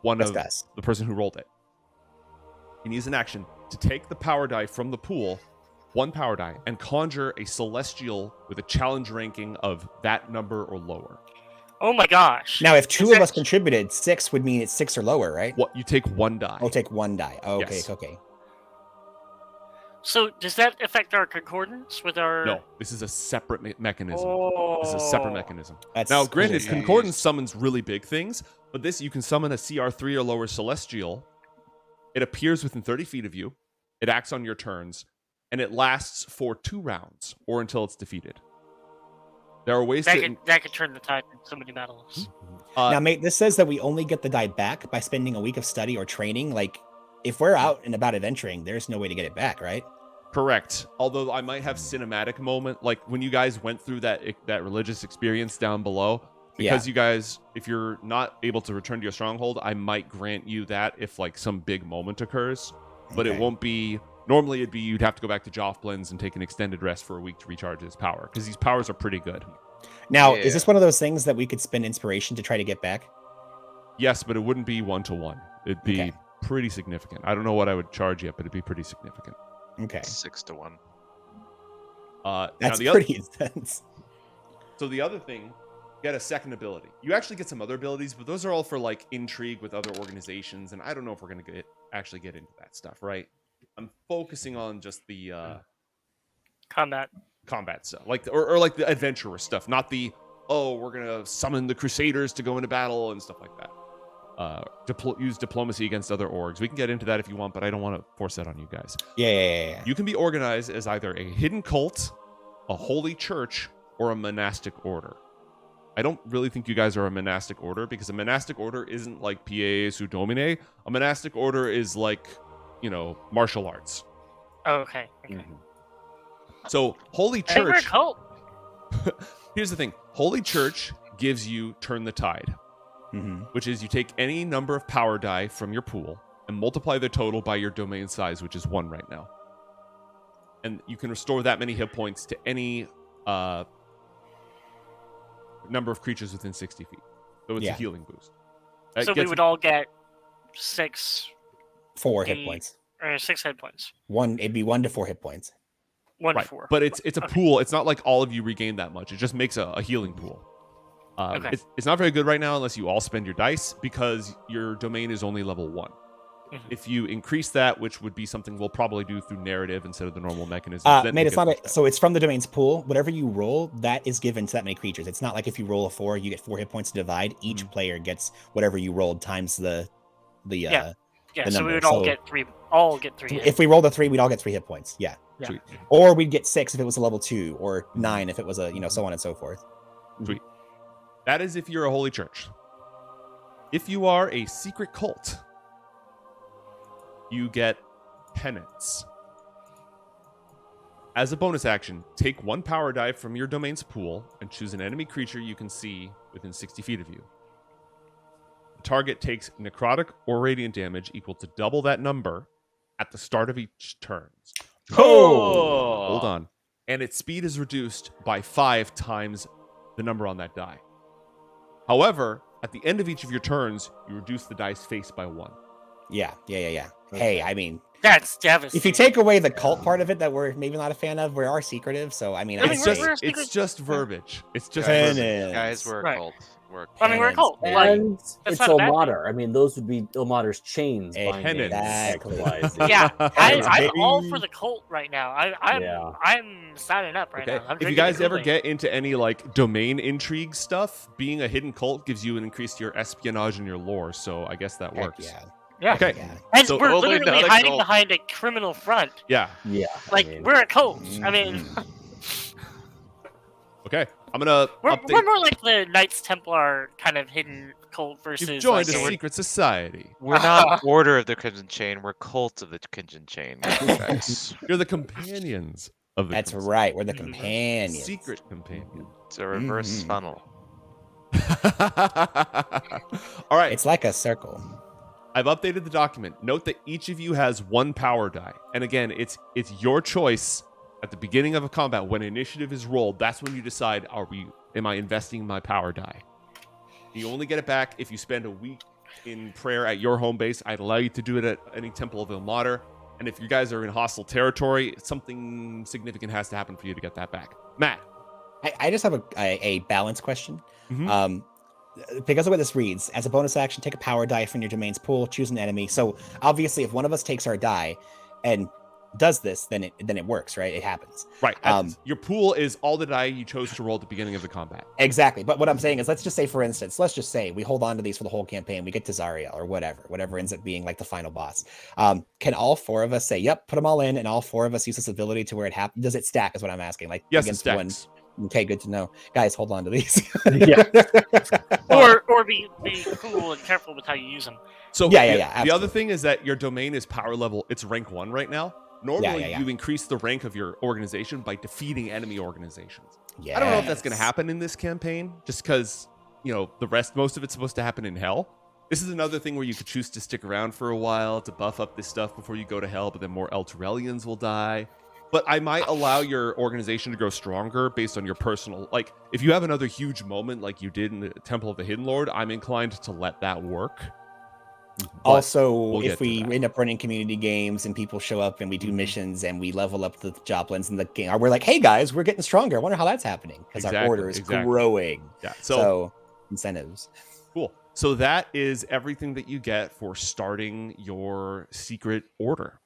one of Discuss. the person who rolled it. You can use an action to take the power die from the pool, one power die, and conjure a celestial with a challenge ranking of that number or lower. Oh my gosh. Now, if two Is of that- us contributed, 6 would mean it's 6 or lower, right? What you take one die. Oh, take 1 die. Oh, okay, Yes. okay. So does that affect our concordance with our? No, this is a separate mechanism. Oh. This is a separate mechanism. That's Now, cool. granted, Yeah. concordance summons really big things, but this you can summon a CR3 or lower celestial. It appears within 30 feet of you. It acts on your turns, and it lasts for 2 rounds or until it's defeated. There are ways That to. could turn the tide in so many battles. Now, mate, this says that we only get the die back by spending a week of study or training. Like, if we're out and about adventuring, there's no way to get it back, right? Correct. Although I might have cinematic moment, like when you guys went through that religious experience down below. Because you guys, if you're not able to return to your stronghold, I might grant you that if like some big moment occurs. But Okay. it won't be. Normally, it'd be you'd have to go back to Jofflin's and take an extended rest for a week to recharge his power because these powers are pretty good. Now, Yeah. is this one of those things that we could spend inspiration to try to get back? Yes, but it wouldn't be 1-to-1. It'd be Okay. pretty significant. I don't know what I would charge yet, but it'd be pretty significant. Okay. 6-1. Now That's the pretty intense. So the other thing, get a second ability. You actually get some other abilities, but those are all for like intrigue with other organizations, and I don't know if we're gonna actually get into that stuff, right? I'm focusing on just the Combat. combat stuff, like or like the adventurer stuff, not the we're gonna summon the Crusaders to go into battle and stuff like that. Use diplomacy against other orgs. We can get into that if you want, but I don't want to force that on you guys. Yeah. You can be organized as either a hidden cult, a holy church, or a monastic order. I don't really think you guys are a monastic order because a monastic order isn't like PA Su Domine. A monastic order is like, martial arts. Oh, okay. So holy I think we're a church. cult. Here's the thing. Holy church gives you turn the tide, Mm-hmm. which is you take any number of power die from your pool and multiply the total by your domain size, which is 1 right now. And you can restore that many hit points to any number of creatures within 60 feet. So it's a Yeah. healing boost. That So we gets- would all get 6 4 hit Eight. points. or 6 hit points. It'd be 1 to 4 hit points. 1 right. to 4. But it's a Okay. pool. It's not like all of you regain that much. It just makes a healing pool. Okay. It's not very good right now unless you all spend your dice because your domain is only level 1. Mhm. If you increase that, which would be something we'll probably do through narrative instead of the normal mechanism, then Mate, we'll it's get not pushed so it's from the domain's pool. Whatever you roll, that is given to that many creatures. It's not like if you roll a 4, you get 4 hit points to divide. Each player gets whatever you rolled times the Yeah, the so we number, would all so- get 3. All get 3. if we rolled a 3, we'd all get 3 hit points. Yeah. Yeah. Sweet. Or we'd get 6 if it was a level 2, or 9 if it was a, so on and so forth. Sweet. That is if you're a holy church. If you are a secret cult, you get penance. As a bonus action, take 1 power die from your domain's pool and choose an enemy creature you can see within 60 feet of you. The target takes necrotic or radiant damage equal to double that number at the start of each turn. Oh! Hold on. And its speed is reduced by 5 times the number on that die. However, at the end of each of your turns, you reduce the dice face by 1. Yeah. Hey, I mean, That's devastating. if you take away the cult part of it that we're maybe not a fan of, we are secretive. So I mean, I mean, I'd It's say just, we're a it's secret- just verbiage. It's just Penance. verbiage. Guys, we're a Right. cult. We're a I mean, we're a cult. penance, Like, And it's not a bad Ilmater. I mean, those would be Ilmater's chains. binding Exactly. XYZ. yeah, Penance, I'm all baby. for the cult right now. I'm signing up right Okay. now. I'm If you drinking guys the ever Kool-Aid. get into any like domain intrigue stuff, being a hidden cult gives you an increase to your espionage and your lore. So I guess that Heck works. yeah. Yeah. Okay. Yeah. And So- we're Totally literally not a hiding cult. behind a criminal front. Yeah. Yeah. Like, I mean, we're a cult. I mean, Okay. I'm gonna we're update. more like the Knights Templar kind of hidden cult versus. You've joined like, a secret society. We're not Order of the Crimson Chain. We're Cult of the Crimson Chain. Guys. You're the companions of the That's Crimson. right. We're the Mhm. companions. Secret companion. It's a reverse Mhm. funnel. All right. It's like a circle. I've updated the document. Note that each of you has 1 power die. And again, it's your choice at the beginning of a combat when initiative is rolled. That's when you decide, am I investing my power die? You only get it back if you spend a week in prayer at your home base. I'd allow you to do it at any Temple of Ilmater. And if you guys are in hostile territory, something significant has to happen for you to get that back. Matt. I just have a balance question. Mhm. Because of what this reads, as a bonus action, take a power die from your domain's pool, choose an enemy. So obviously, if one of us takes our die and does this, then it works, right? It happens. Right. Your pool is all the die you chose to roll at the beginning of the combat. Exactly. But what I'm saying is, let's just say, for instance, let's just say we hold on to these for the whole campaign. We get to Zariel or whatever ends up being like the final boss. Can all four of us say, yep, put them all in, and all four of us use this ability to where it happens? Does it stack is what I'm asking. Like Yes, it against stacks. one. Okay, good to know. Guys, hold on to these. Yeah. Or be cool and careful with how you use them. So Yeah, the other thing is that your domain is power level. It's rank 1 right now. Normally, Yeah. you increase the rank of your organization by defeating enemy organizations. Yeah. I don't know if that's going to happen in this campaign, just because, most of it's supposed to happen in Hell. This is another thing where you could choose to stick around for a while to buff up this stuff before you go to Hell, but then more Elturelians will die. But I might allow your organization to grow stronger based on your personal... Like, if you have another huge moment like you did in the Temple of the Hidden Lord, I'm inclined to let that work. Also, get if to we that. end up running community games and people show up and we do missions and we level up the Joplins in the game, we're like, hey guys, we're getting stronger. I wonder how that's happening because our order is growing. Yeah. So incentives. Cool. So that is everything that you get for starting your secret order.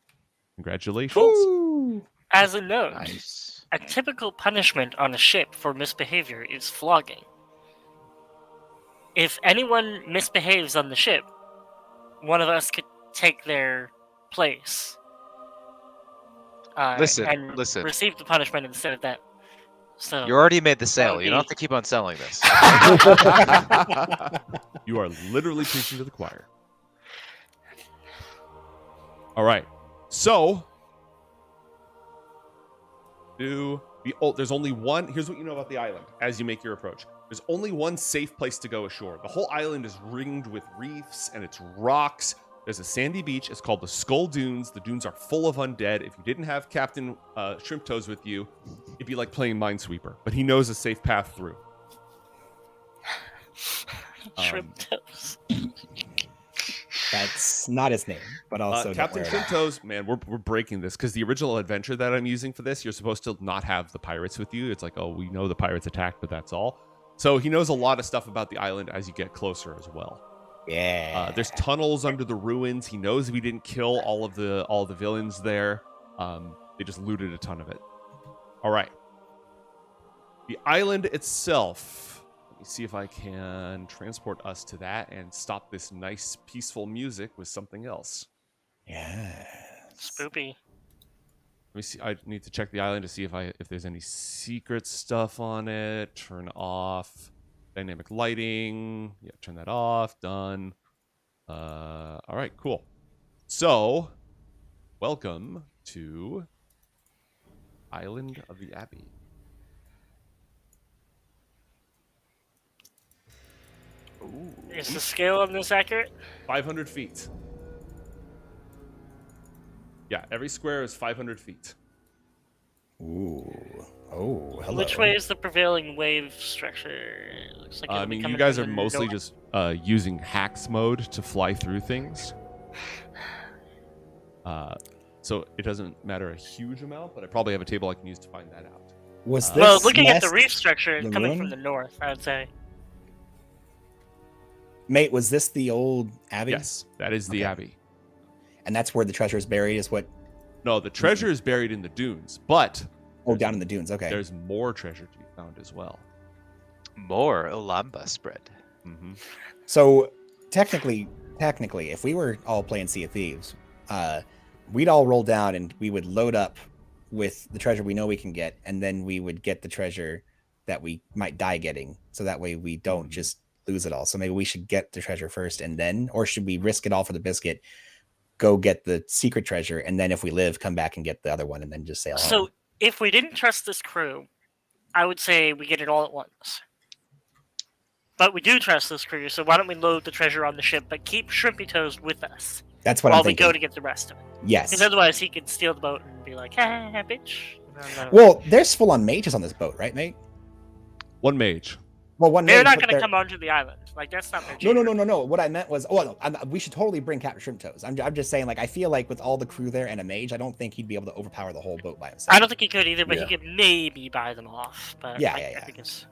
Congratulations. Woo! As a note, Nice. a typical punishment on a ship for misbehavior is flogging. If anyone misbehaves on the ship, one of us could take their place. Listen. And receive the punishment instead of that. So You already made the would sale. You don't be- have to keep on selling this. You are literally preaching to the choir. All right. So, there's only one. Here's what you know about the island as you make your approach. There's only one safe place to go ashore. The whole island is ringed with reefs and it's rocks. There's a sandy beach. It's called the Skull Dunes. The dunes are full of undead. If you didn't have Captain Shrimp Toes with you, it'd be like playing Minesweeper. But he knows a safe path through. Shrimp toes. That's not his name, but also don't Captain worry Shrimp about it. Toes, man, we're breaking this because the original adventure that I'm using for this, you're supposed to not have the pirates with you. It's like, oh, we know the pirates attacked, but that's all. So he knows a lot of stuff about the island as you get closer as well. Yeah. There's tunnels under the ruins. He knows we didn't kill all of the villains there. They just looted a ton of it. All right. The island itself. Let me see if I can transport us to that and stop this nice, peaceful music with something else. Yeah. Spoopy. Let me see. I need to check the island to see if there's any secret stuff on it. Turn off dynamic lighting. Yeah, turn that off. Done. All right, cool. So, welcome to Island of the Abbey. Is the scale on this accurate? 500 feet. Yeah, every square is 500 feet. Ooh. Oh, hello. Which way is the prevailing wave structure? Looks like I it'll be mean, you coming guys from are the mostly north. just using hacks mode to fly through things. So it doesn't matter a huge amount, but I probably have a table I can use to find that out. Was this Well, looking at the nest reef structure, the coming moon? from the north, I would say. Mate, was this the old abbey? Yes, that is the Okay. Abbey. And that's where the treasure is buried, is what? No, the treasure is buried in the dunes, but Oh, down in the dunes. Okay. there's more treasure to be found as well. More Olamba spread. Mm-hmm. So technically, if we were all playing Sea of Thieves, we'd all roll down and we would load up with the treasure we know we can get, and then we would get the treasure that we might die getting. So that way we don't just lose it all. So maybe we should get the treasure first and then, or should we risk it all for the biscuit, go get the secret treasure, and then if we live, come back and get the other one and then just sail home? So, if we didn't trust this crew, I would say we get it all at once. But we do trust this crew, so why don't we load the treasure on the ship, but keep Shrimpy Toes with us That's what while I'm we thinking. go to get the rest of it. Yes. Because otherwise, he could steal the boat and be like, "Ha, bitch." No. Well, there's full-on mages on this boat, right, mate? One mage. Well, one They're way to not put going to their- come onto the island. Like that's not their. No. What I meant was, we should totally bring Captain Shrimp Toes. I'm just saying, like, I feel like with all the crew there and a mage, I don't think he'd be able to overpower the whole boat by himself. I don't think he could either, but Yeah. he could maybe buy them off. But Yeah, I yeah. think it's.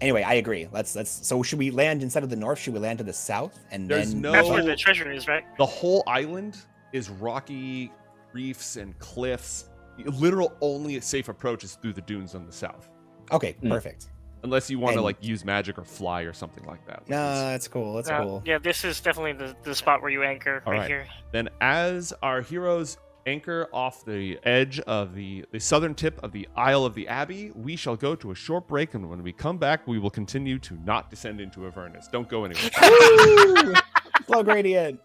Anyway, I agree. Let's. So should we land instead of the north? Should we land to the south and There's then? no- That's where the treasure is, right? The whole island is rocky reefs and cliffs. Literal only safe approach is through the dunes on the south, Okay, perfect. unless you want to And- like use magic or fly or something like that. which No, is- that's cool. That's cool. Yeah, this is definitely the spot where you anchor All right right. here. Then, as our heroes anchor off the edge of the southern tip of the Isle of the Abbey, we shall go to a short break, and when we come back, we will continue to not descend into Avernus. Don't go anywhere. Slow gradient.